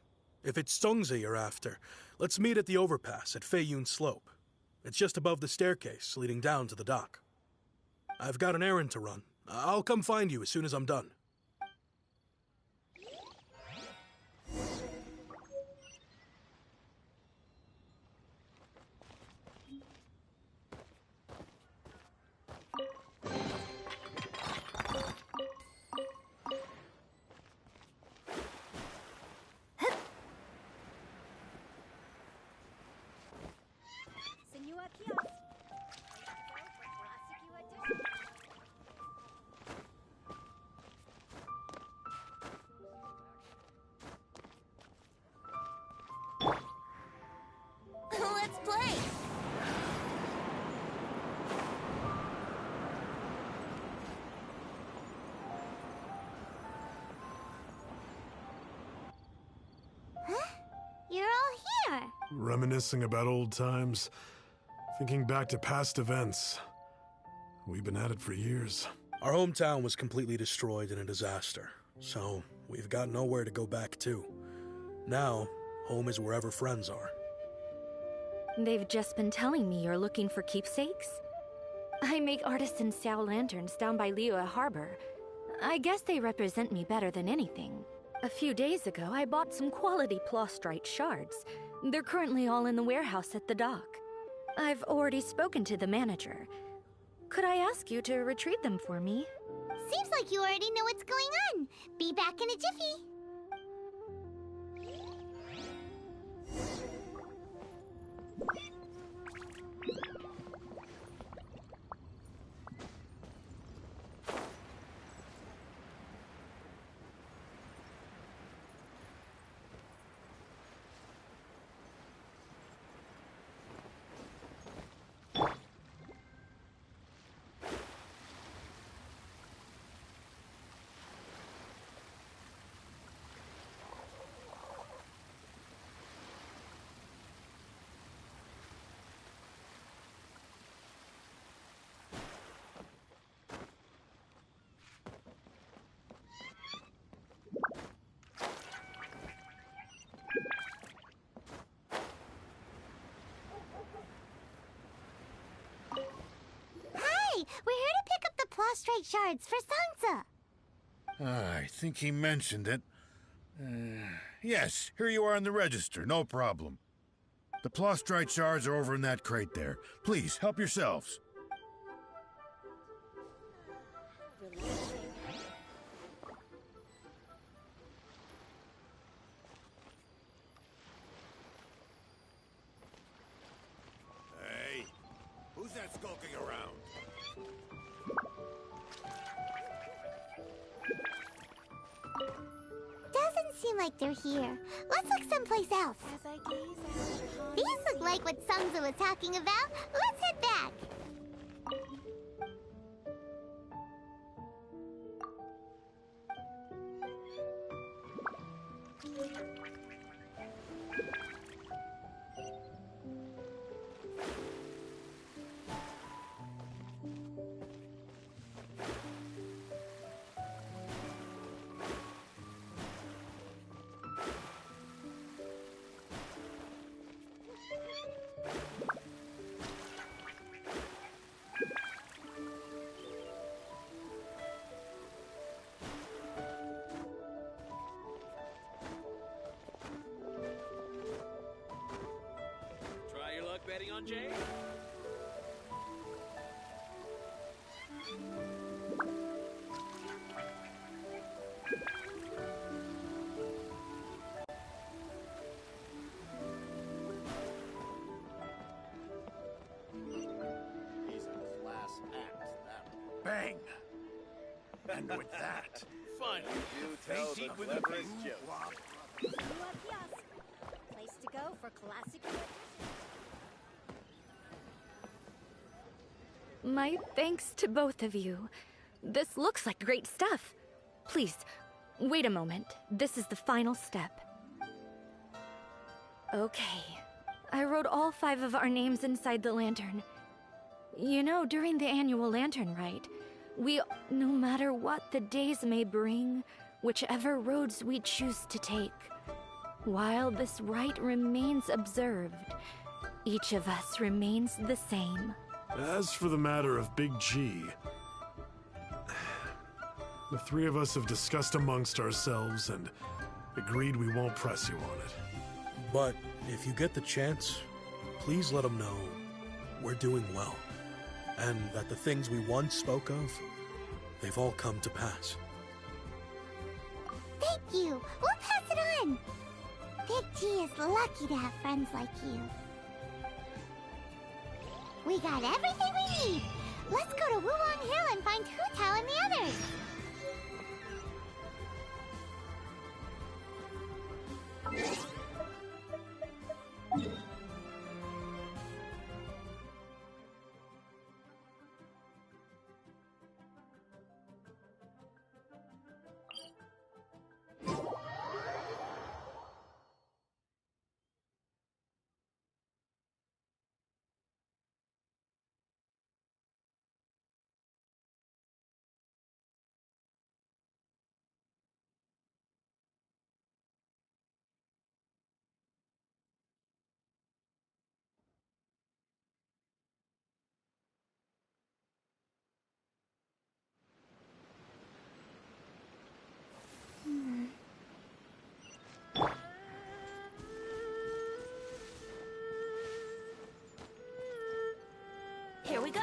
If it's Songza you're after, let's meet at the overpass at Feiyun Slope. It's just above the staircase leading down to the dock. I've got an errand to run. I'll come find you as soon as I'm done. Let's play! You're all here. Reminiscing about old times, thinking back to past events. We've been at it for years. Our hometown was completely destroyed in a disaster, so we've got nowhere to go back to. Now, home is wherever friends are. They've just been telling me you're looking for keepsakes. I make artisan Xiao lanterns down by Liyue Harbor. I guess they represent me better than anything. A few days ago, I bought some quality plastrite shards. They're currently all in the warehouse at the dock. I've already spoken to the manager. Could I ask you to retrieve them for me? Seems like you already know what's going on. Be back in a jiffy. We're here to pick up the plastrite shards for Songza. I think he mentioned it. Yes, here you are in the register, no problem. The plastrite shards are over in that crate there. Please, help yourselves. Hey, who's that skulking around? Doesn't seem like they're here. Let's look someplace else. These look like what Songza was talking about. Let's head back. on Jade? He's a class act, that one. Bang! And with that, Fun. you tell the deep with a cleverest big joke. Place to go for classic. My thanks to both of you. This looks like great stuff. Please, wait a moment. This is the final step. Okay. I wrote all 5 of our names inside the lantern. You know, during the annual lantern rite, no matter what the days may bring, whichever roads we choose to take, while this rite remains observed, each of us remains the same. As for the matter of Big G, the 3 of us have discussed amongst ourselves and agreed we won't press you on it. But if you get the chance, please let them know we're doing well, and that the things we once spoke of, they've all come to pass. Thank you. We'll pass it on. Big G is lucky to have friends like you. We got everything we need. Let's go to Wuwang Hill and find Hu Tao and the others. Here we go.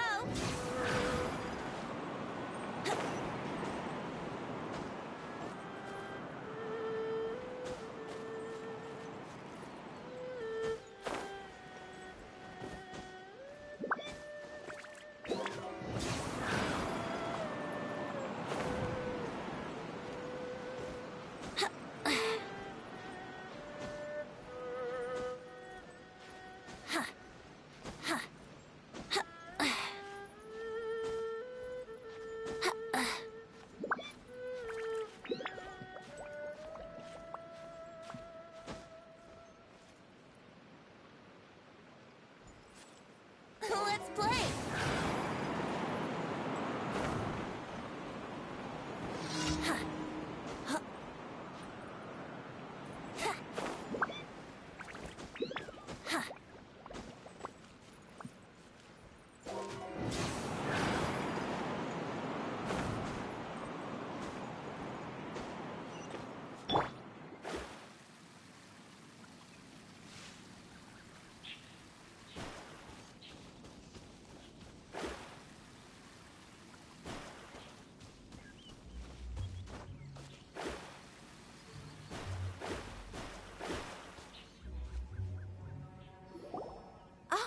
Let's play.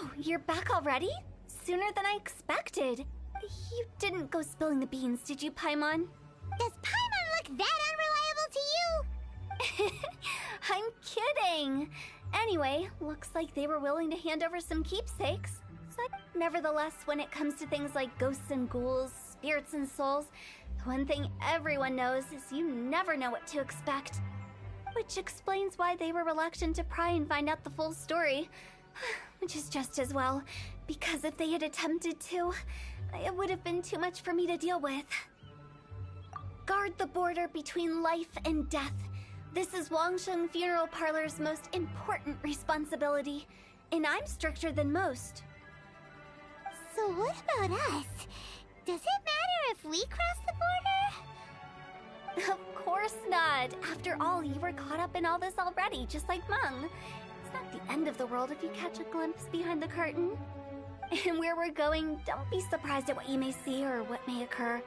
Oh, you're back already? Sooner than I expected. You didn't go spilling the beans, did you, Paimon? Does Paimon look that unreliable to you? I'm kidding. Anyway, looks like they were willing to hand over some keepsakes. So, nevertheless, when it comes to things like ghosts and ghouls, spirits and souls, the one thing everyone knows is you never know what to expect. Which explains why they were reluctant to pry and find out the full story. Which is just as well, because if they had attempted to, it would have been too much for me to deal with. Guard the border between life and death. This is Wangsheng Funeral Parlor's most important responsibility, and I'm stricter than most. So what about us? Does it matter if we cross the border? Of course not. After all, you were caught up in all this already, just like Meng. It's not the end of the world if you catch a glimpse behind the curtain. And where we're going, don't be surprised at what you may see or what may occur.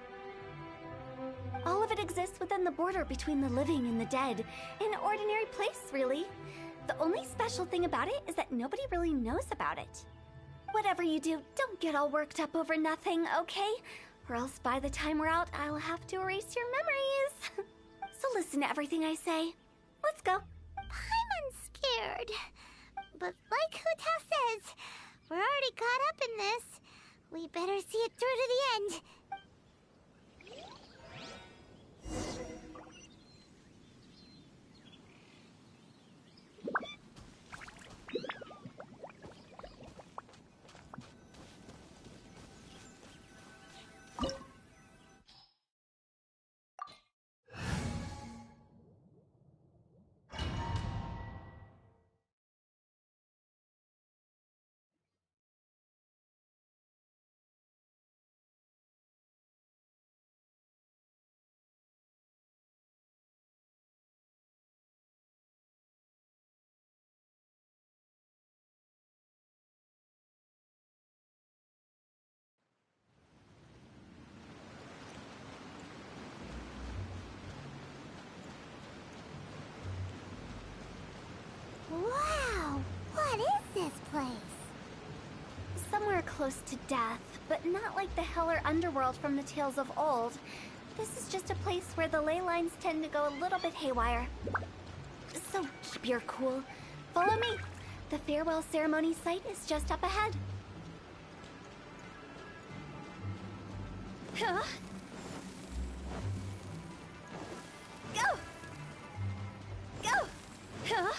All of it exists within the border between the living and the dead. An ordinary place, really. The only special thing about it is that nobody really knows about it. Whatever you do, don't get all worked up over nothing, okay? Or else by the time we're out, I'll have to erase your memories. So listen to everything I say. Let's go. I'm unscared. But like Hu-Tao says, we're already caught up in this. We better see it through to the end. Wow! What is this place? Somewhere close to death, but not like the hell or underworld from the tales of old. This is just a place where the ley lines tend to go a little bit haywire. So keep your cool. Follow me. The farewell ceremony site is just up ahead. Huh? Go! Go! Huh?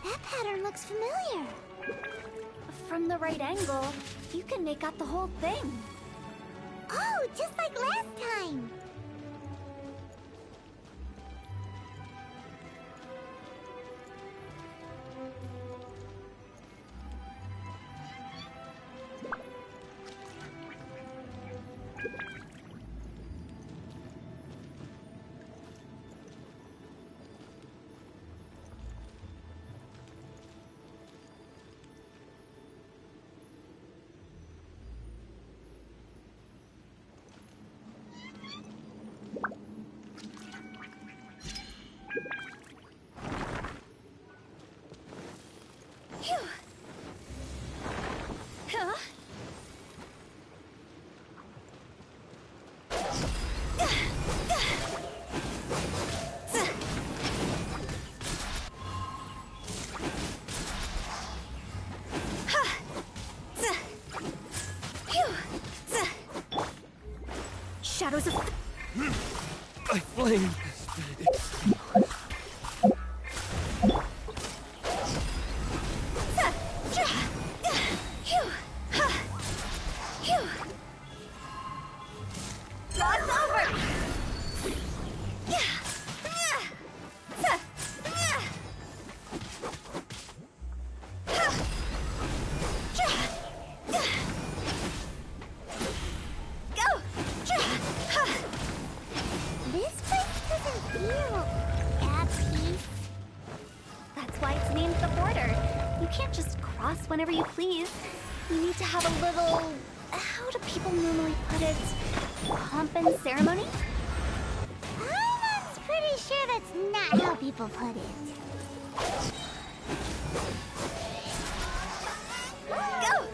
That pattern looks familiar. From the right angle, you can make out the whole thing. Oh, just like last time. Shadows of... I flame. Whenever you please. You need to have a little... how do people normally put it? Pomp and ceremony? I'm pretty sure that's not how people put it. Go!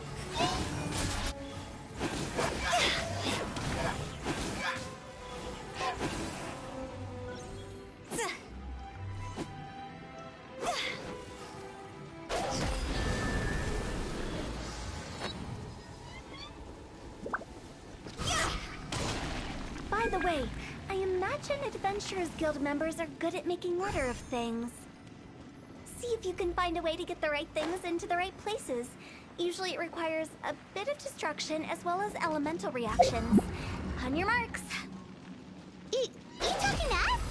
By the way, I imagine Adventurers Guild members are good at making order of things. See if you can find a way to get the right things into the right places. Usually it requires a bit of destruction as well as elemental reactions. On your marks. You talking to us?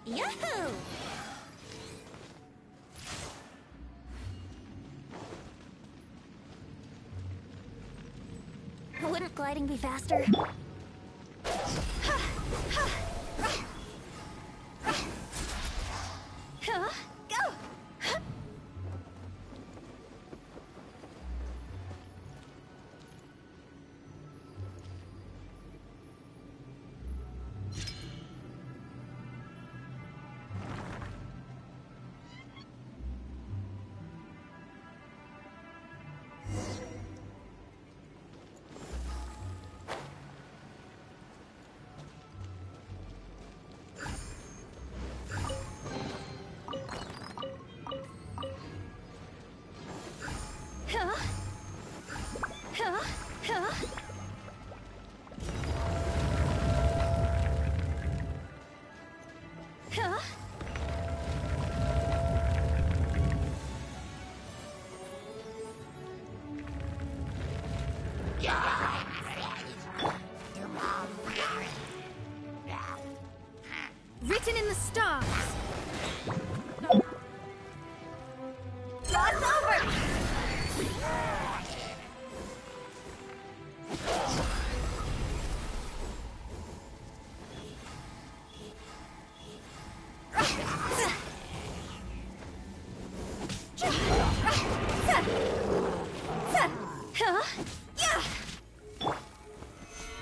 Yahoo! Wouldn't gliding be faster? Go! Written in the stars. Cross over!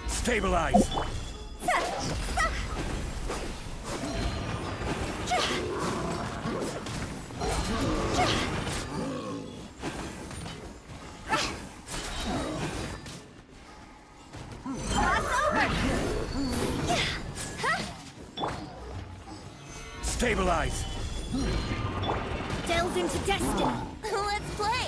Stabilize! Stabilize! Delve into destiny. Let's play.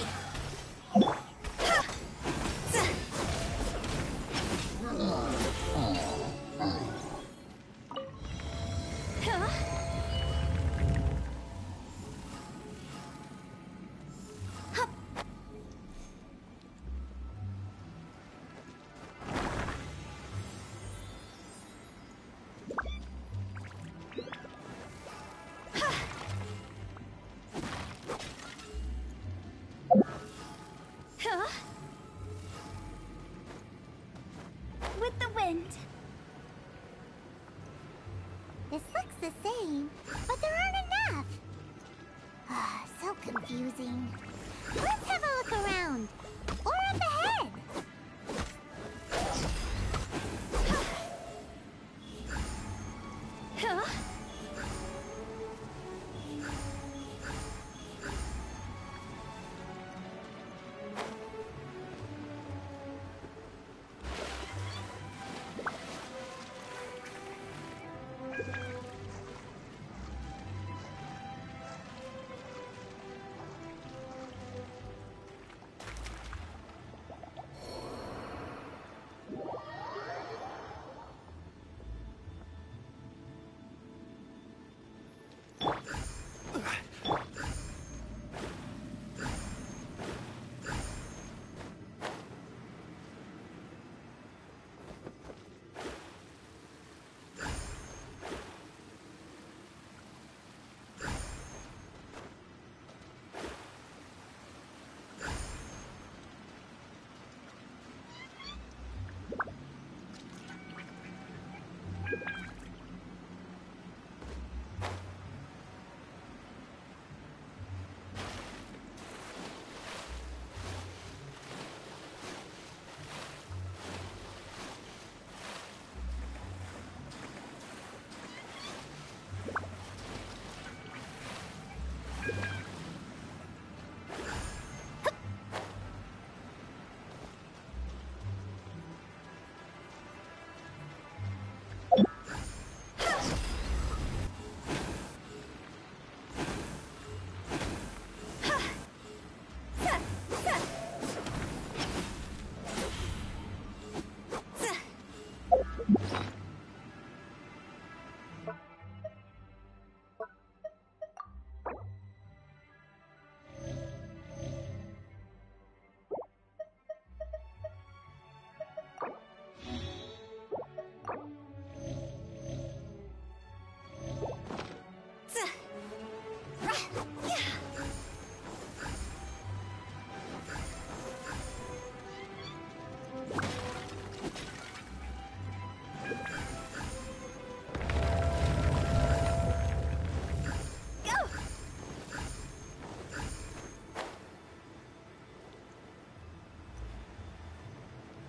With the wind. This looks the same, but there aren't enough. So confusing. Let's have a look around. Or up ahead.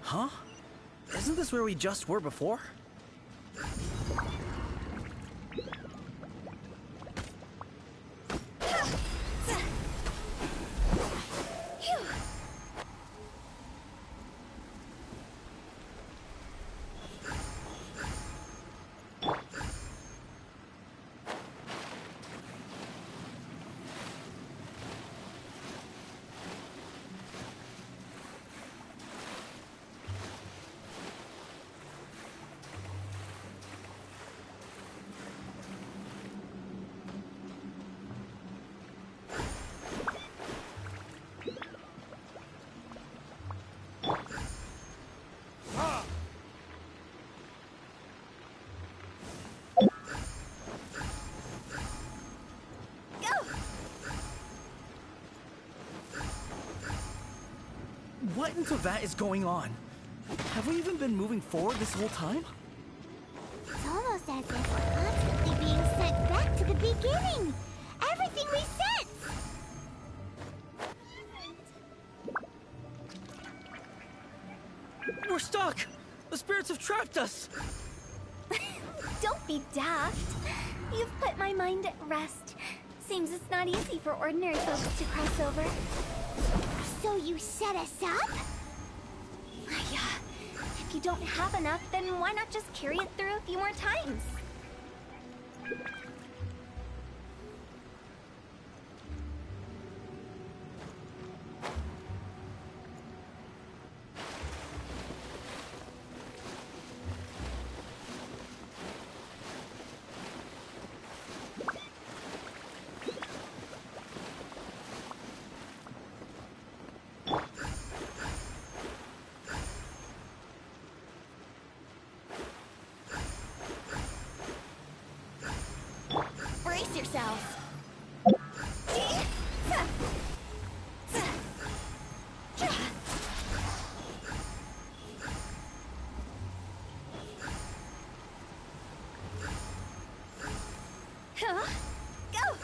Huh? Isn't this where we just were before? What into that is going on? Have we even been moving forward this whole time? It's almost as if we're constantly being sent back to the beginning. Everything resets. We're stuck! The spirits have trapped us! Don't be daft. You've put my mind at rest. Seems it's not easy for ordinary folks to cross over. So you set us up? Yeah. If you don't have enough, then why not just carry it through a few more times? Brace yourselves. Go!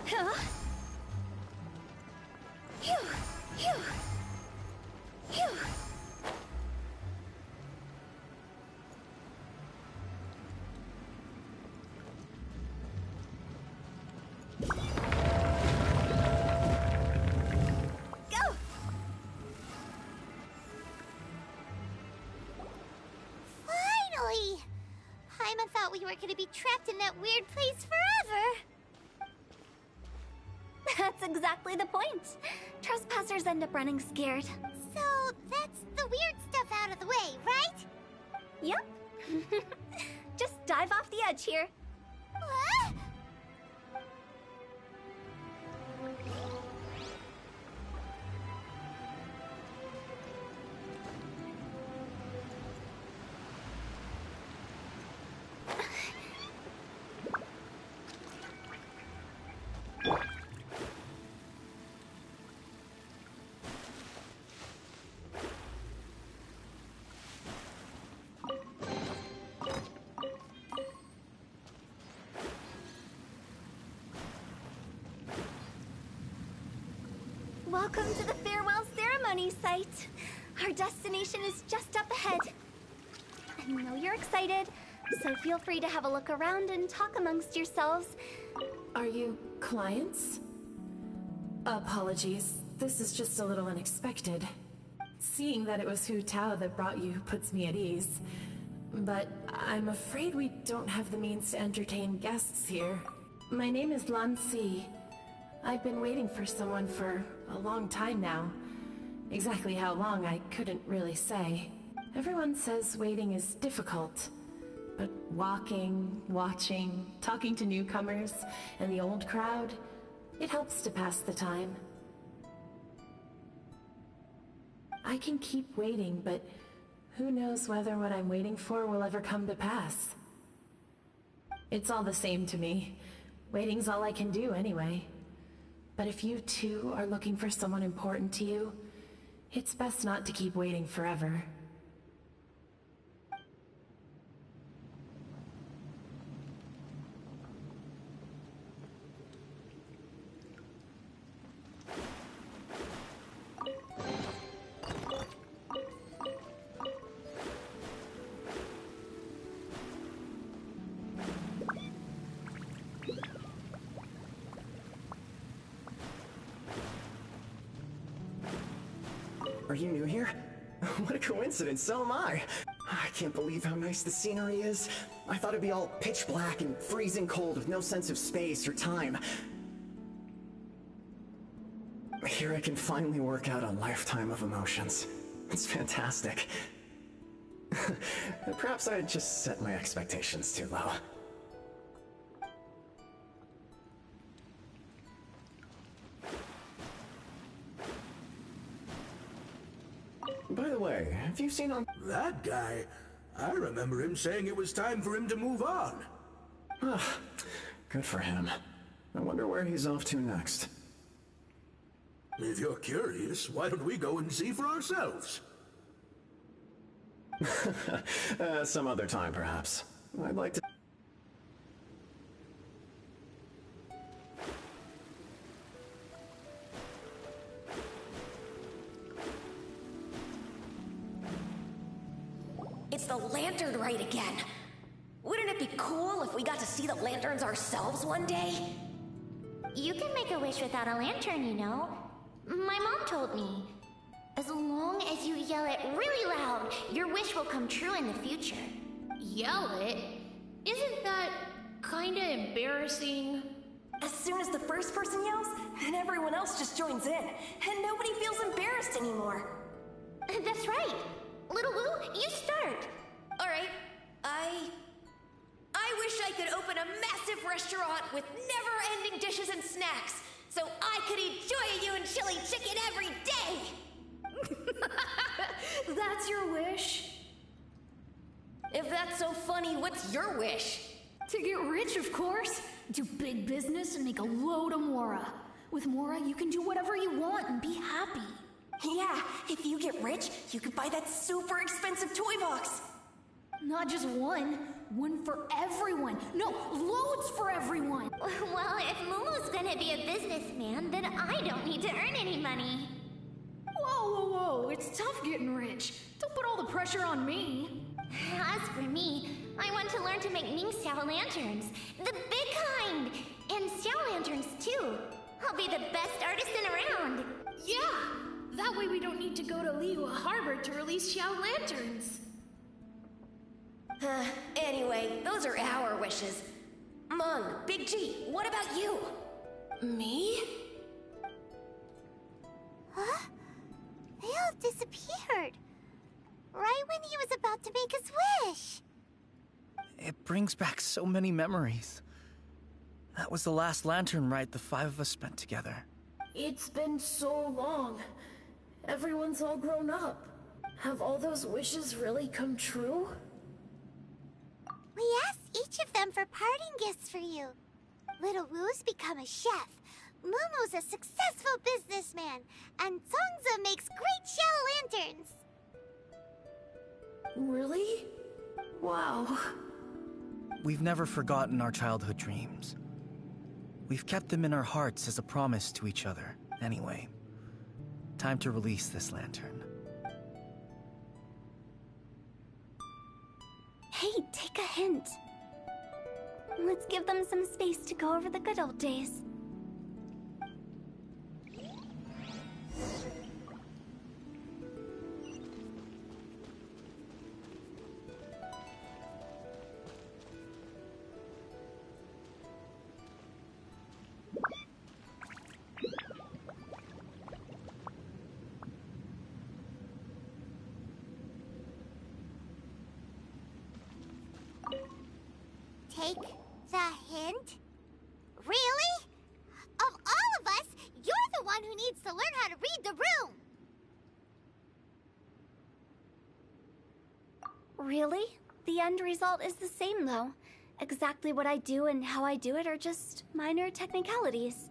Phew. Phew. Phew. Phew. Go! Finally! Hyman thought we were gonna be trapped in that weird place forever. That's exactly the point. Trespassers end up running scared. So that's the weird stuff out of the way, right? Yep. Just dive off the edge here. What? Welcome to the farewell ceremony site. Our destination is just up ahead. I know you're excited, so feel free to have a look around and talk amongst yourselves. Are you clients? Apologies, this is just a little unexpected. Seeing that it was Hu Tao that brought you puts me at ease. But I'm afraid we don't have the means to entertain guests here. My name is Lan Si. I've been waiting for someone for a long time now. Exactly how long, I couldn't really say. Everyone says waiting is difficult. But walking, watching, talking to newcomers, and the old crowd, it helps to pass the time. I can keep waiting, but who knows whether what I'm waiting for will ever come to pass. It's all the same to me. Waiting's all I can do anyway. But if you too are looking for someone important to you, It's best not to keep waiting forever. Are you new here? What a coincidence, so am I. I can't believe how nice the scenery is. I thought it'd be all pitch black and freezing cold with no sense of space or time. Here I can finally work out a lifetime of emotions. It's fantastic. Perhaps I just set my expectations too low. By the way, have you seen on... That guy? I remember him saying it was time for him to move on. Good for him. I wonder where he's off to next. If you're curious, why don't we go and see for ourselves? Some other time, perhaps. I'd like to... It's the lantern rite again. Wouldn't it be cool if we got to see the lanterns ourselves one day? You can make a wish without a lantern, you know. My mom told me. As long as you yell it really loud, your wish will come true in the future. Yell it? Isn't that kinda embarrassing? As soon as the first person yells, then everyone else just joins in, and nobody feels embarrassed anymore. That's right. Little Woo, you start. Alright, I wish I could open a massive restaurant with never-ending dishes and snacks, so I could enjoy you and chili chicken every day! That's your wish? If that's so funny, what's your wish? To get rich, of course. Do big business and make a load of Mora. With Mora, you can do whatever you want and be happy. Yeah, if you get rich, you could buy that super expensive toy box. Not just one. One for everyone. No, loads for everyone. Well, if Momo's gonna be a businessman, then I don't need to earn any money. Whoa, whoa, whoa. It's tough getting rich. Don't put all the pressure on me. As for me, I want to learn to make Ming Xiao lanterns. The big kind! And Xiao lanterns, too. I'll be the best artisan around. Yeah! That way we don't need to go to Liyue Harbor to release Xiao lanterns. Anyway, those are our wishes. Mung, Big G, what about you? Me? Huh? They all disappeared. Right when he was about to make his wish. It brings back so many memories. That was the last lantern rite the five of us spent together. It's been so long. Everyone's all grown up. Have all those wishes really come true? We asked each of them for parting gifts for you. Little Woo's become a chef. Momo's a successful businessman. And Zongza makes great shell lanterns. Really? Wow. We've never forgotten our childhood dreams. We've kept them in our hearts as a promise to each other. Anyway, time to release this lantern. Hey, take a hint. Let's give them some space to go over the good old days. Take the hint? Really? Of all of us, you're the one who needs to learn how to read the room! Really? The end result is the same, though. Exactly what I do and how I do it are just minor technicalities.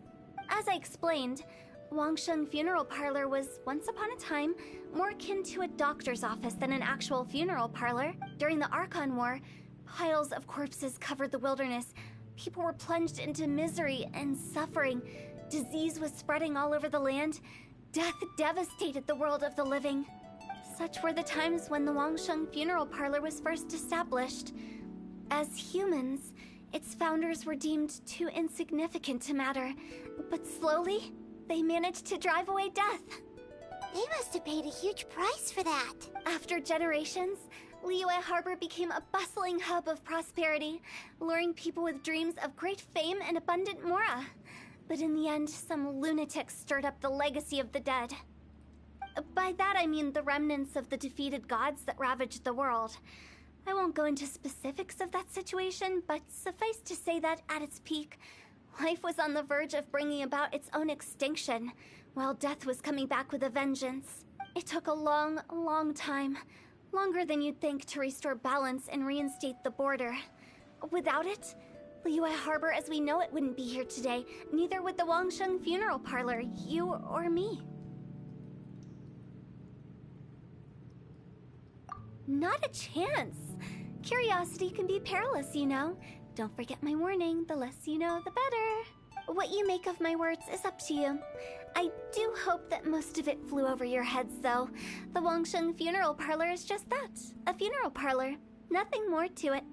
As I explained, Wangsheng Funeral Parlor was, once upon a time, more akin to a doctor's office than an actual funeral parlor. During the Archon War, piles of corpses covered the wilderness. People were plunged into misery and suffering. Disease was spreading all over the land. Death devastated the world of the living. Such were the times when the Wangsheng Funeral Parlor was first established. As humans, its founders were deemed too insignificant to matter, but slowly, they managed to drive away death. They must have paid a huge price for that. After generations, Liyue Harbor became a bustling hub of prosperity, luring people with dreams of great fame and abundant mora. But in the end, some lunatics stirred up the legacy of the dead. By that I mean the remnants of the defeated gods that ravaged the world. I won't go into specifics of that situation, but suffice to say that at its peak, life was on the verge of bringing about its own extinction, while death was coming back with a vengeance. It took a long, long time, longer than you'd think, to restore balance and reinstate the border. Without it, Liyue Harbor as we know it wouldn't be here today, neither would the Wangsheng Funeral Parlor, you or me. Not a chance. Curiosity can be perilous, you know. Don't forget my warning, the less you know, the better. What you make of my words is up to you. I do hope that most of it flew over your heads, though. The Wangsheng Funeral Parlor is just that, a funeral parlor. Nothing more to it.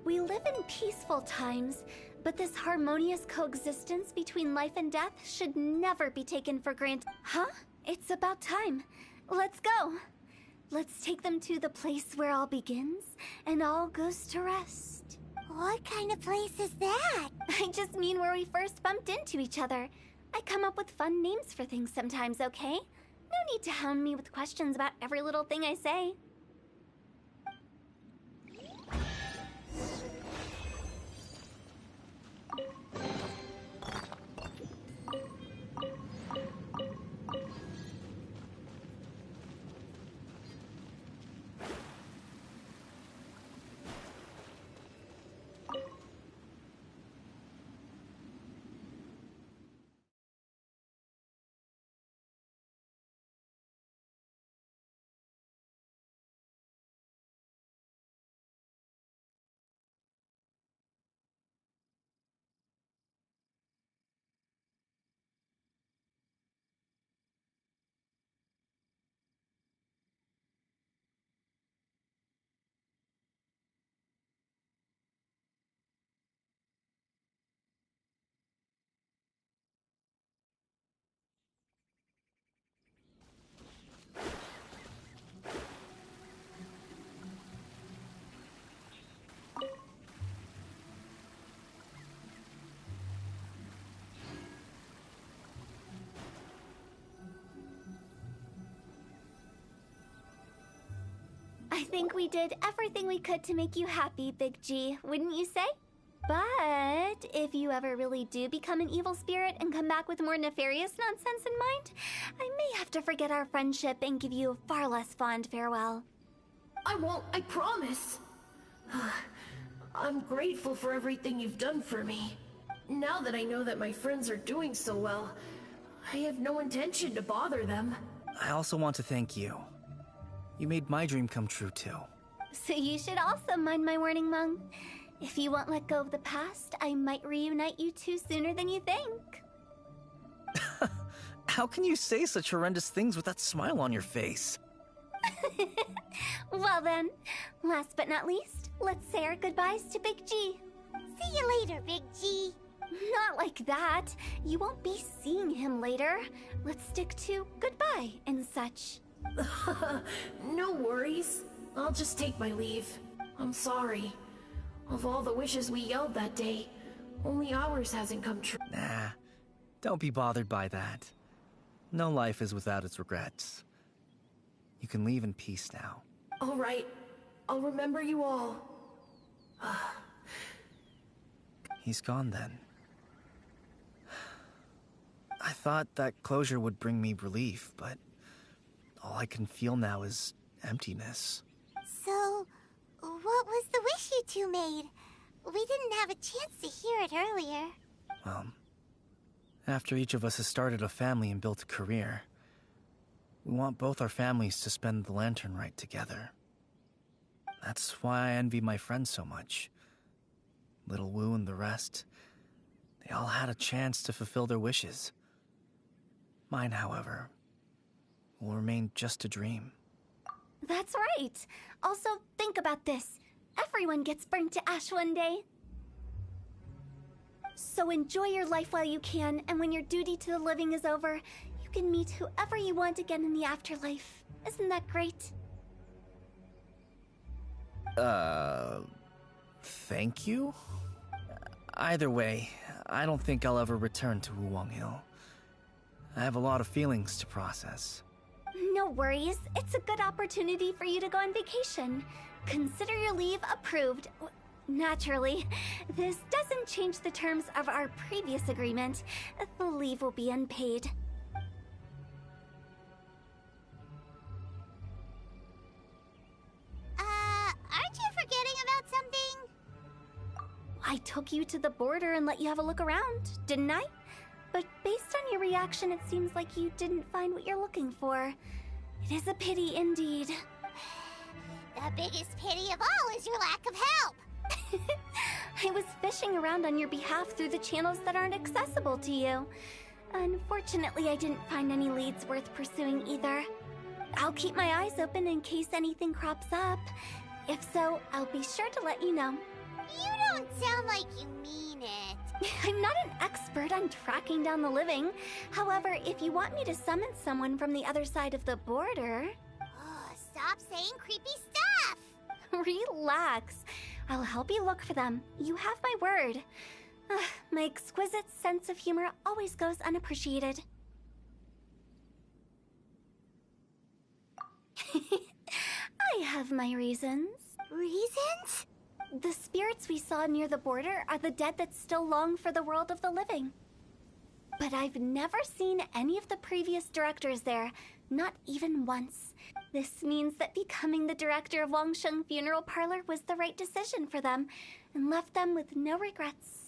We live in peaceful times, but this harmonious coexistence between life and death should never be taken for granted. Huh? It's about time. Let's go. Let's take them to the place where all begins and all goes to rest. What kind of place is that? I just mean where we first bumped into each other. I come up with fun names for things sometimes, okay? No need to hound me with questions about every little thing I say. I think we did everything we could to make you happy, Big G, wouldn't you say? But if you ever really do become an evil spirit and come back with more nefarious nonsense in mind, I may have to forget our friendship and give you a far less fond farewell. I won't, I promise. I'm grateful for everything you've done for me. Now that I know that my friends are doing so well, I have no intention to bother them. I also want to thank you. You made my dream come true, too. So you should also mind my warning, Mung. If you won't let go of the past, I might reunite you two sooner than you think. How can you say such horrendous things with that smile on your face? Well then, last but not least, let's say our goodbyes to Big G. See you later, Big G. Not like that. You won't be seeing him later. Let's stick to goodbye and such. No worries. I'll just take my leave. I'm sorry. Of all the wishes we yelled that day, only ours hasn't come true. Nah, don't be bothered by that. No life is without its regrets. You can leave in peace now. All right. I'll remember you all. He's gone then. I thought that closure would bring me relief, but all I can feel now is emptiness. So, what was the wish you two made? We didn't have a chance to hear it earlier. Well, After each of us has started a family and built a career, we want both our families to spend the lantern rite together. That's why I envy my friends so much. Little Wu and the rest, they all had a chance to fulfill their wishes. Mine, however, will remain just a dream. That's right. Also, think about this. Everyone gets burnt to ash one day. So enjoy your life while you can, and when your duty to the living is over, you can meet whoever you want again in the afterlife. Isn't that great? Thank you? Either way, I don't think I'll ever return to Wuwang Hill. I have a lot of feelings to process. No worries. It's a good opportunity for you to go on vacation. Consider your leave approved. Naturally, this doesn't change the terms of our previous agreement. The leave will be unpaid. Aren't you forgetting about something? I took you to the border and let you have a look around, didn't I? But based on your reaction, it seems like you didn't find what you're looking for. It is a pity indeed. The biggest pity of all is your lack of help. I was fishing around on your behalf through the channels that aren't accessible to you. Unfortunately, I didn't find any leads worth pursuing either. I'll keep my eyes open in case anything crops up. If so, I'll be sure to let you know. You don't sound like you mean it. I'm not an expert on tracking down the living. However, if you want me to summon someone from the other side of the border... Oh, stop saying creepy stuff! Relax. I'll help you look for them. You have my word. My exquisite sense of humor always goes unappreciated. I have my reasons. Reasons? The spirits we saw near the border are the dead that still long for the world of the living. But I've never seen any of the previous directors there, not even once. This means that becoming the director of Wangsheng Funeral Parlor was the right decision for them, and left them with no regrets.